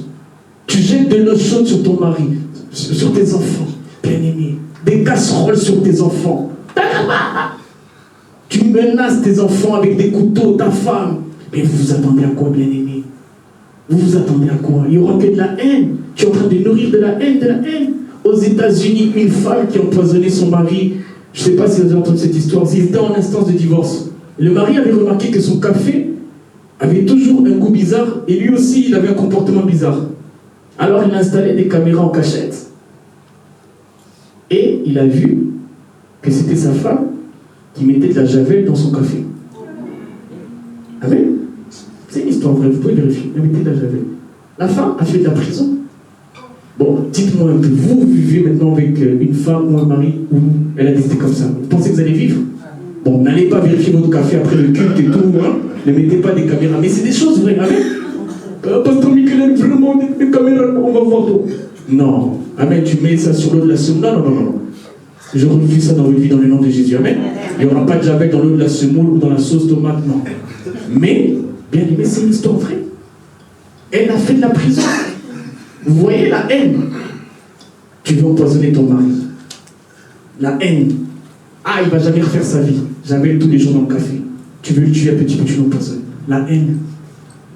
Tu jettes de l'eau chaude sur ton mari, sur tes enfants, bien-aimés. Des casseroles sur tes enfants. Tu menaces tes enfants avec des couteaux, ta femme. Mais vous vous attendez à quoi, bien-aimés? Vous vous attendez à quoi? Il n'y aura que de la haine. Tu es en train de nourrir de la haine, de la haine. Aux États-Unis, une femme qui a empoisonné son mari, je ne sais pas si vous avez entendu cette histoire, ils étaient en instance de divorce. Le mari avait remarqué que son café avait toujours un goût bizarre et lui aussi, il avait un comportement bizarre. Alors il a installé des caméras en cachette. Et il a vu que c'était sa femme qui mettait de la javel dans son café. Amen. C'est une histoire vraie, vous pouvez vérifier. Elle mettait de la javel. La femme a fait de la prison. Bon, dites-moi un peu, vous vivez maintenant avec une femme ou un mari où elle a décidé comme ça. Vous pensez que vous allez vivre? Bon, n'allez pas vérifier votre café après le culte et tout, hein. Ne mettez pas des caméras. Mais c'est des choses vraies, amen. Pasteur Michael, vraiment, des caméras, on va voir tout. Non, amen, tu mets ça sur l'eau de la semoule. Non. Je refuse ça dans votre vie dans le nom de Jésus, amen. Il n'y aura pas de javel dans l'eau de la semoule ou dans la sauce tomate, non. Mais, bien aimé, c'est une histoire vraie. Elle a fait de la prison. Vous voyez la haine. Tu veux empoisonner ton mari. La haine. Ah, il ne va jamais refaire sa vie. Jamais tous les jours dans le café. Tu veux le tuer un petit peu, tu l'empoisonnes. La haine.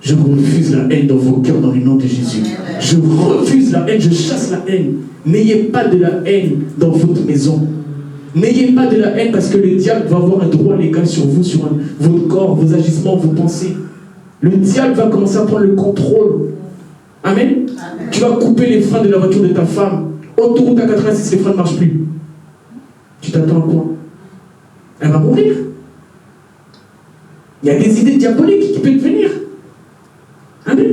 Je refuse la haine dans vos cœurs dans le nom de Jésus. Je refuse la haine, je chasse la haine. N'ayez pas de la haine dans votre maison. N'ayez pas de la haine parce que le diable va avoir un droit légal sur vous, sur votre corps, vos agissements, vos pensées. Le diable va commencer à prendre le contrôle. Amen. Amen. Tu vas couper les freins de la voiture de ta femme. Autoroute à 86, les freins ne marchent plus. Tu t'attends à quoi? Elle va mourir. Il y a des idées diaboliques qui peuvent venir. Amen.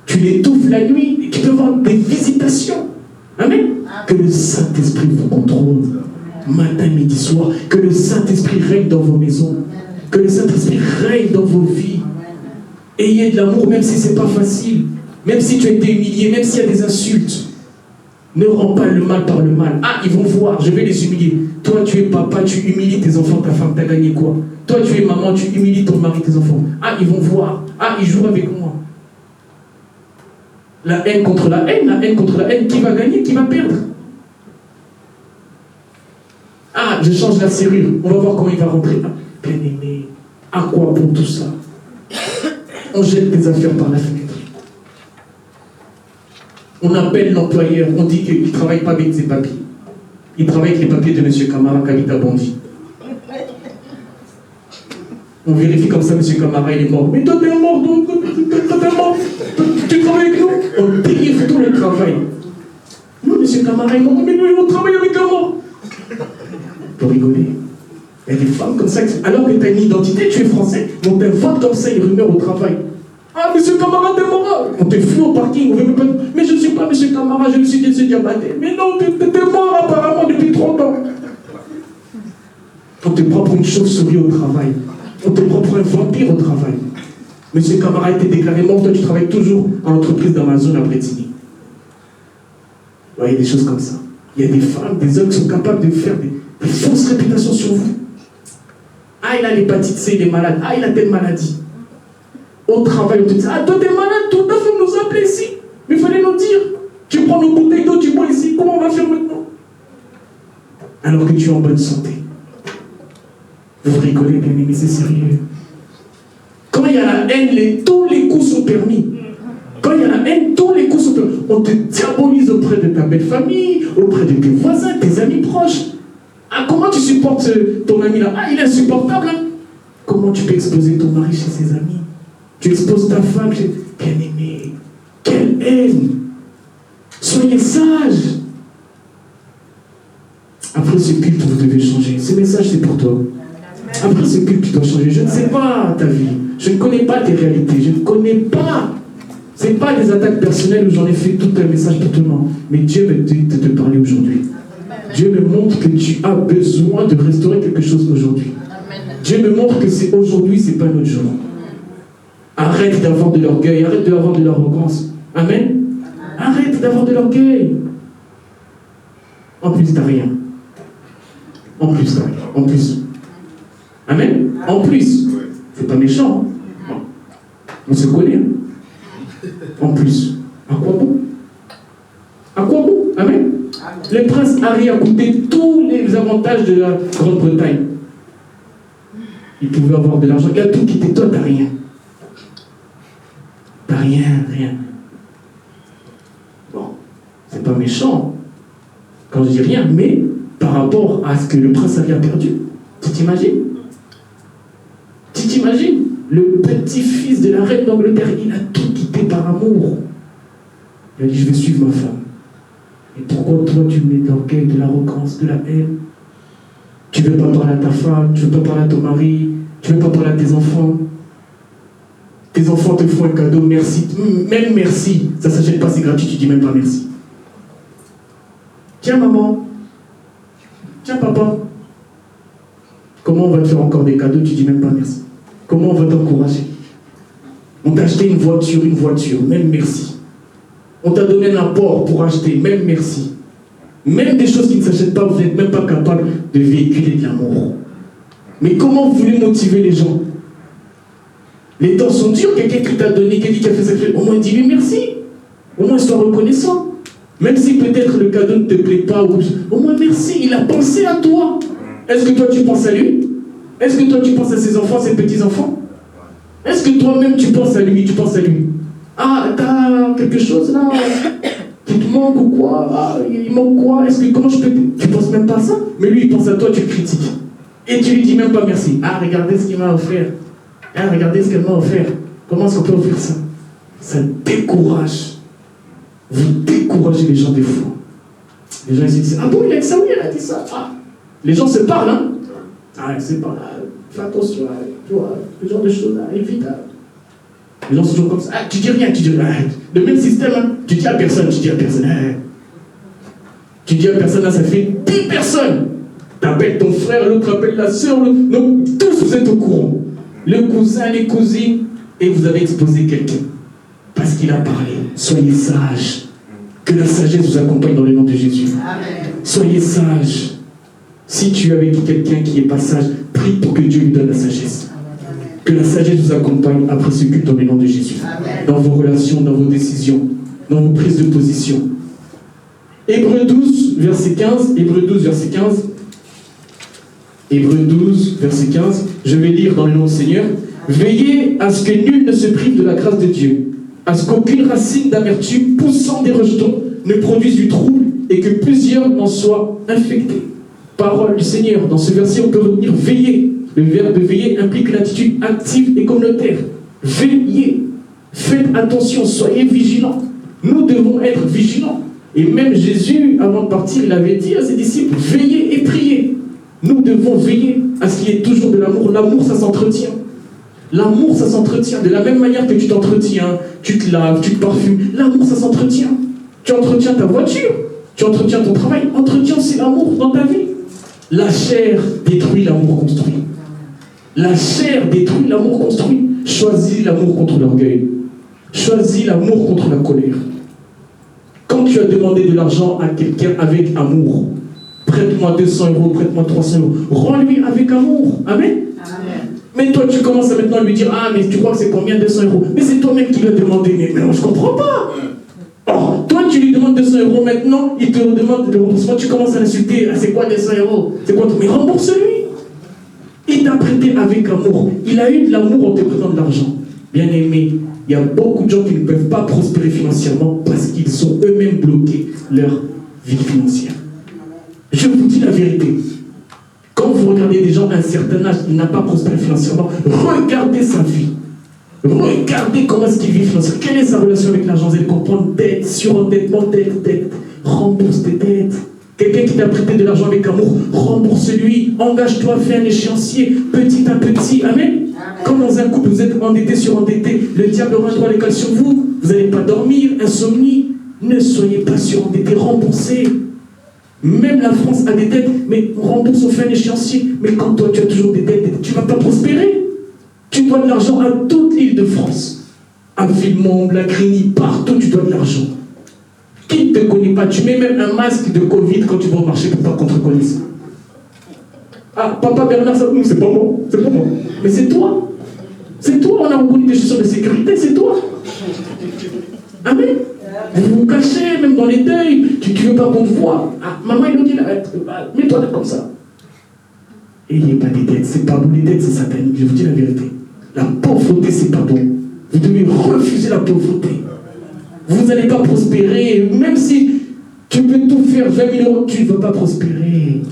Tu l'étouffes la nuit et tu peux avoir des visitations. Amen. Que le Saint-Esprit vous contrôle. Matin, midi, soir. Que le Saint-Esprit règne dans vos maisons. Que le Saint-Esprit règne dans vos vies. Ayez de l'amour même si ce n'est pas facile. Même si tu as été humilié, même s'il y a des insultes. Ne rends pas le mal par le mal. Ah, ils vont voir, je vais les humilier. Toi, tu es papa, tu humilies tes enfants, ta femme, t'as gagné quoi? Toi, tu es maman, tu humilies ton mari, tes enfants. Ah, ils vont voir. Ah, ils jouent avec moi. La haine contre la haine contre la haine. Qui va gagner, qui va perdre? Ah, je change la serrure. On va voir comment il va rentrer. Ah, bien aimé, à quoi bon tout ça? On jette des affaires par la fenêtre. On appelle l'employeur, on dit qu'il ne travaille pas avec ses papiers. Il travaille avec les papiers de M. Camara qui habite à Bondy. On vérifie comme ça, M. Camara, il est mort. Mais toi, t'es mort, t'es mort. Tu travailles avec nous? On délivre tout le travail. Non, M. Camara est mort, mais nous, on travaille avec un mort. Pour rigoler. Il y a des femmes comme ça, alors que tu as une identité, tu es français, mais on t'invente comme ça une rumeur au travail. Ah, monsieur Camara, t'es mort. On te fuit au parking. Mais je ne suis pas monsieur Camara, je suis monsieur Diabaté. Mais non, t'es mort apparemment depuis 30 ans. On te prend pour une chauve-souris au travail. On te prend pour un vampire au travail. Monsieur Camara a été déclaré mort, toi tu travailles toujours en entreprise d'Amazon à Bretigny. Vous voyez des choses comme ça. Il y a des femmes, des hommes qui sont capables de faire des fausses réputations sur vous. Ah, il a l'hépatite C, il est malade. Ah, il a telle maladie. Au travail, on te dit, ah, toi t'es malade, tout à fait nous appeler ici. Mais il fallait nous dire. Tu prends nos bouteilles d'eau, tu bois ici. Comment on va faire maintenant? Alors que tu es en bonne santé. Vous rigolez, bien aimé, c'est sérieux. Quand il y a la haine, tous les coups sont permis. Quand il y a la haine, tous les coups sont permis. On te diabolise auprès de ta belle famille, auprès de tes voisins, tes amis proches. Ah, comment tu supportes ton ami là? Ah, il est insupportable. Hein? Comment tu peux exposer ton mari chez ses amis? Tu exposes ta femme chez... Bien aimé, quelle haine! Soyez sages! Après ce culte, vous devez changer. Ce message, c'est pour toi. Après ce culte, tu dois changer. Je ne sais pas ta vie. Je ne connais pas tes réalités. Je ne connais pas. Ce n'est pas des attaques personnelles où j'en ai fait tout un message pour tout le monde. Mais Dieu me dit de te parler aujourd'hui. Dieu me montre que tu as besoin de restaurer quelque chose aujourd'hui. Dieu me montre que c'est aujourd'hui, ce n'est pas notre jour. Arrête d'avoir de l'orgueil, arrête d'avoir de l'arrogance. Amen. Arrête d'avoir de l'orgueil. En plus, t'as rien. En plus, t'as rien. En plus. Amen. En plus. C'est pas méchant. Hein? On se connaît. Hein? En plus. À quoi bon? À quoi bon? Amen. Le prince Harry a coûté tous les avantages de la Grande-Bretagne. Il pouvait avoir de l'argent. Il a tout quitté. Toi, t'as rien. T'as rien, rien. Bon, c'est pas méchant quand je dis rien, mais par rapport à ce que le prince Harry a perdu, tu t'imagines? Tu t'imagines? Le petit-fils de la reine d'Angleterre, il a tout quitté par amour. Il a dit, je vais suivre ma femme. Et pourquoi toi, tu mets de l'orgueil, de l'arrogance, de la haine? Tu ne veux pas parler à ta femme, tu ne veux pas parler à ton mari, tu ne veux pas parler à tes enfants. Tes enfants te font un cadeau, merci. Même merci, ça ne s'achète pas, c'est gratuit, tu dis même pas merci. Tiens maman, tiens papa, comment on va te faire encore des cadeaux, tu dis même pas merci. Comment on va t'encourager? On t'a acheté une voiture, même merci. On t'a donné un apport pour acheter, même merci. Même des choses qui ne s'achètent pas, vous n'êtes même pas capable de véhiculer de l'amour. Mais comment vous voulez motiver les gens? Les temps sont durs, quelqu'un qui t'a donné, quelqu'un qui a fait ça, au moins dis-lui merci. Au moins sois reconnaissant. Même si peut-être le cadeau ne te plaît pas, au moins merci, il a pensé à toi. Est-ce que toi tu penses à lui? Est-ce que toi tu penses à ses enfants, ses petits-enfants? Est-ce que toi-même tu penses à lui, Ah, t'as quelque chose là qui te manque ou quoi? Ah, il manque quoi? Comment je peux... Tu penses même pas à ça? Mais lui il pense à toi, tu le critiques. Et tu lui dis même pas merci. Ah, regardez ce qu'il m'a offert. Ah, regardez ce qu'elle m'a offert. Comment est-ce qu'on peut offrir ça? Ça décourage. Vous découragez les gens des fois. Les gens ils se disent, ah bon, il a dit ça, oui, elle a dit ça. Ah. Les gens se parlent, hein? Ah, c'est pas là. Fais attention, tu vois, ce genre de choses là, évite. Les gens sont toujours comme ça. Ah, tu dis rien. Le même système, hein? Tu dis à personne. Tu dis à personne, là, ça fait 10 personnes. T'appelles ton frère, l'autre appelle la soeur, donc tous vous êtes au courant. Le cousin, les cousines, et vous avez exposé quelqu'un. Parce qu'il a parlé. Soyez sages. Que la sagesse vous accompagne dans le nom de Jésus. Amen. Soyez sages. Si tu es avec quelqu'un qui n'est pas sage, prie pour que Dieu lui donne la sagesse. Amen. Que la sagesse vous accompagne après ce culte dans le nom de Jésus. Amen. Dans vos relations, dans vos décisions, dans vos prises de position. Hébreux 12, verset 15. Hébreux 12, verset 15. Hébreux 12, verset 15. Je vais lire dans le nom du Seigneur. Veillez à ce que nul ne se prive de la grâce de Dieu, à ce qu'aucune racine d'amertume poussant des rejetons ne produise du trouble et que plusieurs en soient infectés. Parole du Seigneur. Dans ce verset, on peut retenir veiller. Le verbe veiller implique une attitude active et communautaire. Veillez. Faites attention, soyez vigilants. Nous devons être vigilants. Et même Jésus, avant de partir, il avait dit à ses disciples, veillez et priez. Nous devons veiller à ce qu'il y ait toujours de l'amour. L'amour, ça s'entretient. L'amour, ça s'entretient. De la même manière que tu t'entretiens, tu te laves, tu te parfumes. L'amour, ça s'entretient. Tu entretiens ta voiture, tu entretiens ton travail. Entretiens aussi l'amour dans ta vie. La chair détruit, l'amour construit. La chair détruit, l'amour construit. Choisis l'amour contre l'orgueil. Choisis l'amour contre la colère. Quand tu as demandé de l'argent à quelqu'un avec amour, prête-moi 200 €, prête-moi 300 €, rends-lui avec amour. Amen. Amen. Mais toi, tu commences à maintenant lui dire, ah, mais tu crois que c'est combien 200 €? Mais c'est toi-même qui l'as demandé. Mais je ne comprends pas. Oh, toi, tu lui demandes 200 € maintenant, il te redemande le remboursement, tu commences à l'insulter. Ah, c'est quoi 200 €? C'est quoi? Mais rembourse-lui. Il t'a prêté avec amour. Il a eu de l'amour en te prêtant de l'argent. Bien aimé, il y a beaucoup de gens qui ne peuvent pas prospérer financièrement parce qu'ils ont eux-mêmes bloqué leur vie financière. Je vous dis la vérité. Quand vous regardez des gens à un certain âge, il n'a pas prospéré financièrement, regardez sa vie. Regardez comment est-ce qu'il vit financièrement. Quelle est sa relation avec l'argent? Vous allez comprendre dette, surendettement, dette. Rembourse tes dettes. Quelqu'un qui t'a prêté de l'argent avec amour, rembourse-lui. Engage-toi, fais un échéancier, petit à petit. Amen. Comme dans un couple, vous êtes endetté, surendetté, le diable aura un droit légal sur vous. Vous n'allez pas dormir, insomnie. Ne soyez pas surendetté, remboursez. Même la France a des dettes, mais on rembourse, on fait un échéancier. Mais quand toi, tu as toujours des dettes, tu ne vas pas prospérer. Tu dois de l'argent à toute l'île de France. À Villemomble, à Grigny, partout, tu dois de l'argent. Qui ne te connaît pas? Tu mets même un masque de Covid quand tu vas au marché pour pas qu'on te reconnaisse. Ah, papa Bernard, ça, c'est pas moi. Mais c'est toi. C'est toi, on a reconnu des chaussures de sécurité, c'est toi. Amen. Vous vous cachez, même dans les deuils. Tu veux pas qu'on te voie. Ah, maman, il nous dit, mets-toi là comme ça. Ayez pas des dettes, c'est pas bon. Les dettes, c'est satanique, je vous dis la vérité. La pauvreté, c'est pas bon. Vous devez refuser la pauvreté. Vous n'allez pas prospérer. Même si tu peux tout faire, 20 000 €, tu ne vas pas prospérer.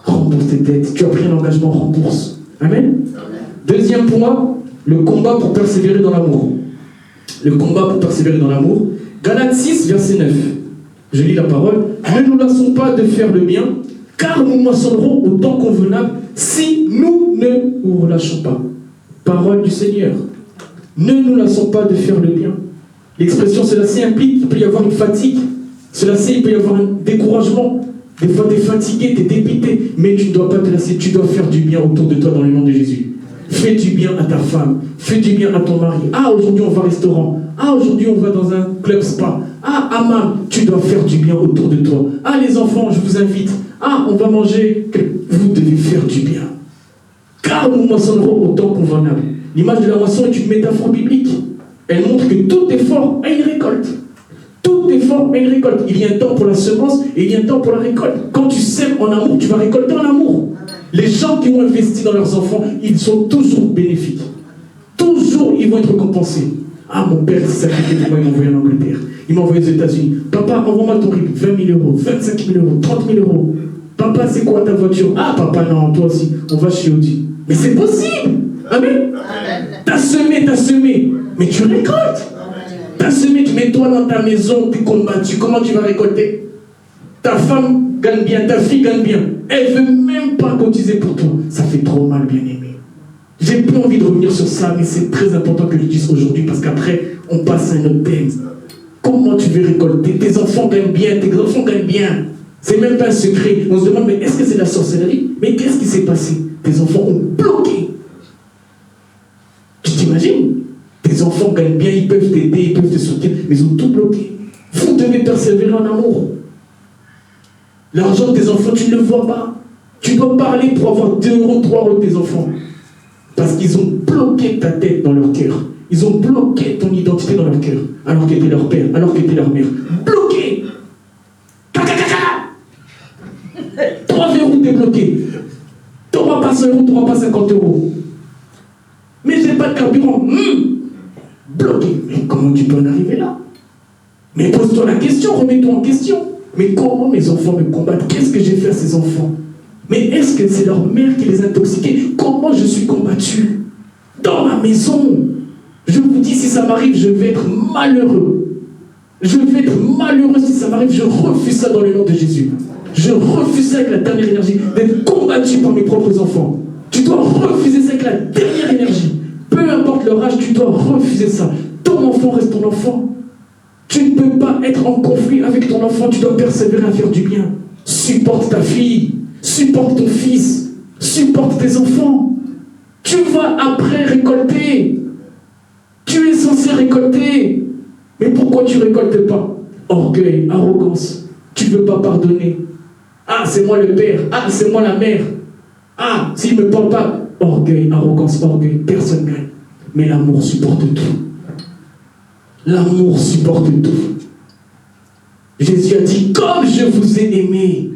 Rembourse tes dettes. Tu as pris un engagement, rembourse. Amen. Deuxième point, le combat pour persévérer dans l'amour. Le combat pour persévérer dans l'amour. Galates 6, verset 9. Je lis la parole. Ne nous lassons pas de faire le bien, car nous moissonnerons au temps convenable si nous ne nous relâchons pas. Parole du Seigneur. Ne nous lassons pas de faire le bien. L'expression cela-ci implique qu'il peut y avoir une fatigue. Cela-ci, il peut y avoir un découragement. Des fois, tu es fatigué, tu es dépité, mais tu ne dois pas te lasser. Tu dois faire du bien autour de toi dans le nom de Jésus. Fais du bien à ta femme. Fais du bien à ton mari. Ah, aujourd'hui, on va au restaurant. Ah, aujourd'hui, on va dans un club spa. Ah, Amam, tu dois faire du bien autour de toi. Ah, les enfants, je vous invite. Ah, on va manger. Vous devez faire du bien. Car nous moissonnerons au temps convenable. L'image de la moisson est une métaphore biblique. Elle montre que tout effort a une récolte. Tout effort a une récolte. Il y a un temps pour la semence et il y a un temps pour la récolte. Quand tu sèmes en amour, tu vas récolter en amour. Les gens qui ont investi dans leurs enfants, ils sont toujours bénéfiques. Toujours, ils vont être récompensés. Ah, mon père s'est sacrifié pour moi, il m'a envoyé en Angleterre. Il m'a envoyé aux États-Unis. Papa, envoie-moi ton RIB. 20 000 euros, 25 000 euros, 30 000 euros. Papa, c'est quoi ta voiture? Ah, papa, non, toi aussi. On va chez Audi. Mais c'est possible. Amen. T'as semé. Mais tu récoltes. T'as semé, tu mets toi dans ta maison, tu es combattu. Comment tu vas récolter? Ta femme gagne bien, ta fille gagne bien. Elle ne veut même pas cotiser pour toi. Ça fait trop mal, bien aimé. J'ai plus envie de revenir sur ça, mais c'est très important que je dise aujourd'hui parce qu'après, on passe à un autre thème. Comment tu veux récolter? Tes enfants gagnent bien, tes enfants gagnent bien. C'est même pas un secret. On se demande, mais est-ce que c'est la sorcellerie? Mais qu'est-ce qui s'est passé? Tes enfants ont bloqué. Tu t'imagines? Tes enfants gagnent bien, ils peuvent t'aider, ils peuvent te soutenir, mais ils ont tout bloqué. Vous devez persévérer en amour. L'argent de tes enfants, tu ne le vois pas. Tu dois parler pour avoir 2 euros, 3 euros de tes enfants. Parce qu'ils ont bloqué ta tête dans leur cœur. Ils ont bloqué ton identité dans leur cœur. Alors que tu es leur père, alors que tu es leur mère. Bloqué. 3 verrous débloqués. Tu n'auras pas 100 euros, tu n'auras pas 50 euros. Mais j'ai pas de carburant. Bloqué. Mais comment tu peux en arriver là? Mais pose-toi la question, remets-toi en question. Mais comment mes enfants me combattent? Qu'est-ce que j'ai fait à ces enfants? Mais est-ce que c'est leur mère qui les a intoxiqués? Comment je suis combattu? Dans ma maison. Je vous dis, si ça m'arrive, je vais être malheureux. Je vais être malheureux si ça m'arrive. Je refuse ça dans le nom de Jésus. Je refuse ça avec la dernière énergie, d'être combattu par mes propres enfants. Tu dois refuser ça avec la dernière énergie. Peu importe leur âge, tu dois refuser ça. Ton enfant reste ton enfant. Tu ne peux pas être en conflit avec ton enfant. Tu dois persévérer à faire du bien. Supporte ta fille. Supporte ton fils. Supporte tes enfants. Tu vas après récolter. Tu es censé récolter. Mais pourquoi tu ne récoltes pas? Orgueil, arrogance. Tu ne veux pas pardonner. Ah, c'est moi le père. Ah, c'est moi la mère. Ah, s'il ne me parle pas. Orgueil, arrogance, orgueil. Personne ne gagne. Mais l'amour supporte tout. L'amour supporte tout. Jésus a dit, comme je vous ai aimé,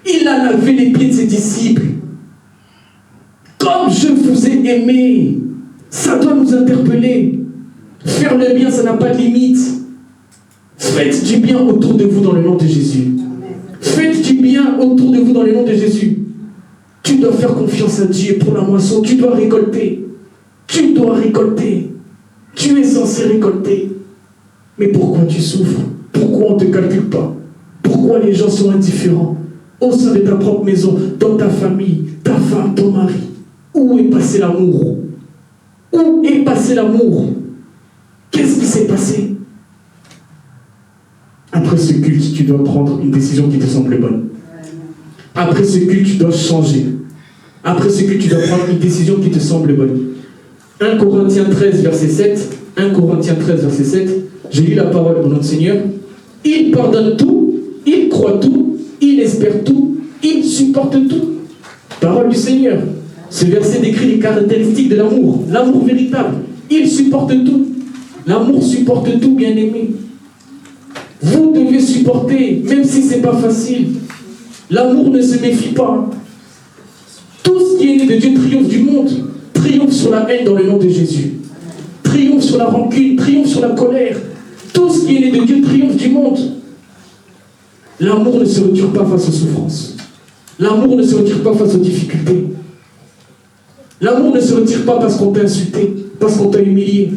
il a lavé les pieds de ses disciples. Comme je vous ai aimé, ça doit nous interpeller. Faire le bien, ça n'a pas de limite. Faites du bien autour de vous dans le nom de Jésus. Faites du bien autour de vous dans le nom de Jésus. Tu dois faire confiance à Dieu pour la moisson. Tu dois récolter. Tu dois récolter. Tu es censé récolter. Mais pourquoi tu souffres? Pourquoi on ne te calcule pas? Pourquoi les gens sont indifférents? Au sein de ta propre maison, dans ta famille, ta femme, ton mari. Où est passé l'amour? Où est passé l'amour? Qu'est-ce qui s'est passé? Après ce culte, tu dois prendre une décision qui te semble bonne. Après ce culte, tu dois changer. Après ce culte, tu dois prendre une décision qui te semble bonne. 1 Corinthiens 13, verset 7. 1 Corinthiens 13, verset 7. Je lis la parole de notre Seigneur. Il pardonne tout, il croit tout, il espère tout, il supporte tout. Parole du Seigneur. Ce verset décrit les caractéristiques de l'amour. L'amour véritable. Il supporte tout. L'amour supporte tout, bien-aimé. Vous devez supporter, même si ce n'est pas facile. L'amour ne se méfie pas. Tout ce qui est né de Dieu triomphe du monde. Triomphe sur la haine dans le nom de Jésus. Triomphe sur la rancune, triomphe sur la colère. Tout ce qui est né de Dieu triomphe du monde. L'amour ne se retire pas face aux souffrances. L'amour ne se retire pas face aux difficultés. L'amour ne se retire pas parce qu'on t'a insulté, parce qu'on t'a humilié.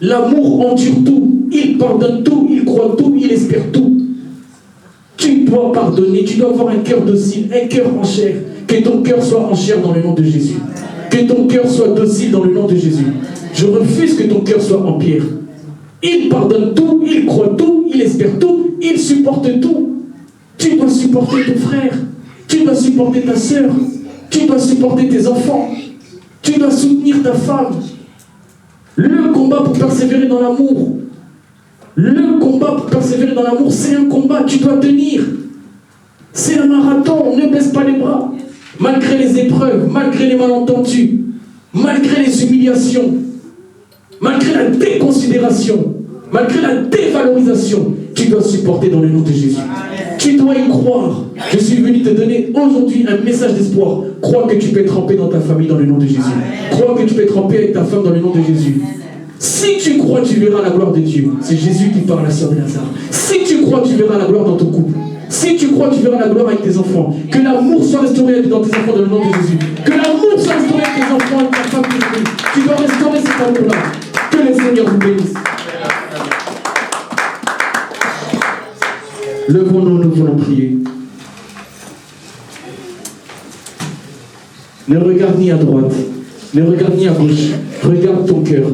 L'amour endure tout, il Il pardonne tout, il croit tout, il espère tout. Tu dois pardonner, tu dois avoir un cœur docile, un cœur en chair. Que ton cœur soit en chair dans le nom de Jésus. Que ton cœur soit docile dans le nom de Jésus. Je refuse que ton cœur soit en pierre. Il pardonne tout, il croit tout, il espère tout, il supporte tout. Tu dois supporter ton frère, tu dois supporter ta soeur, tu dois supporter tes enfants, tu dois soutenir ta femme. Le combat pour persévérer dans l'amour, le combat pour persévérer dans l'amour, c'est un combat, tu dois tenir. C'est un marathon, ne baisse pas les bras. Malgré les épreuves, malgré les malentendus, malgré les humiliations, malgré la déconsidération, malgré la dévalorisation, tu dois supporter dans le nom de Jésus. Tu dois y croire. Je suis venu te donner aujourd'hui un message d'espoir. Crois que tu peux être trempé dans ta famille dans le nom de Jésus. Crois que tu peux être trempé avec ta femme dans le nom de Jésus. Si tu crois, tu verras la gloire de Dieu. C'est Jésus qui parle à la sœur de Lazare. Si tu crois, tu verras la gloire dans ton couple. Si tu crois, tu verras la gloire avec tes enfants. Que l'amour soit restauré dans tes enfants dans le nom de Jésus. Que l'amour soit restauré avec tes enfants et ta femme qui prie. Tu dois restaurer cet amour-là. Que le Seigneur vous bénisse. Levons-nous, nous voulons prier. Ne regarde ni à droite, ne regarde ni à gauche. Regarde ton cœur.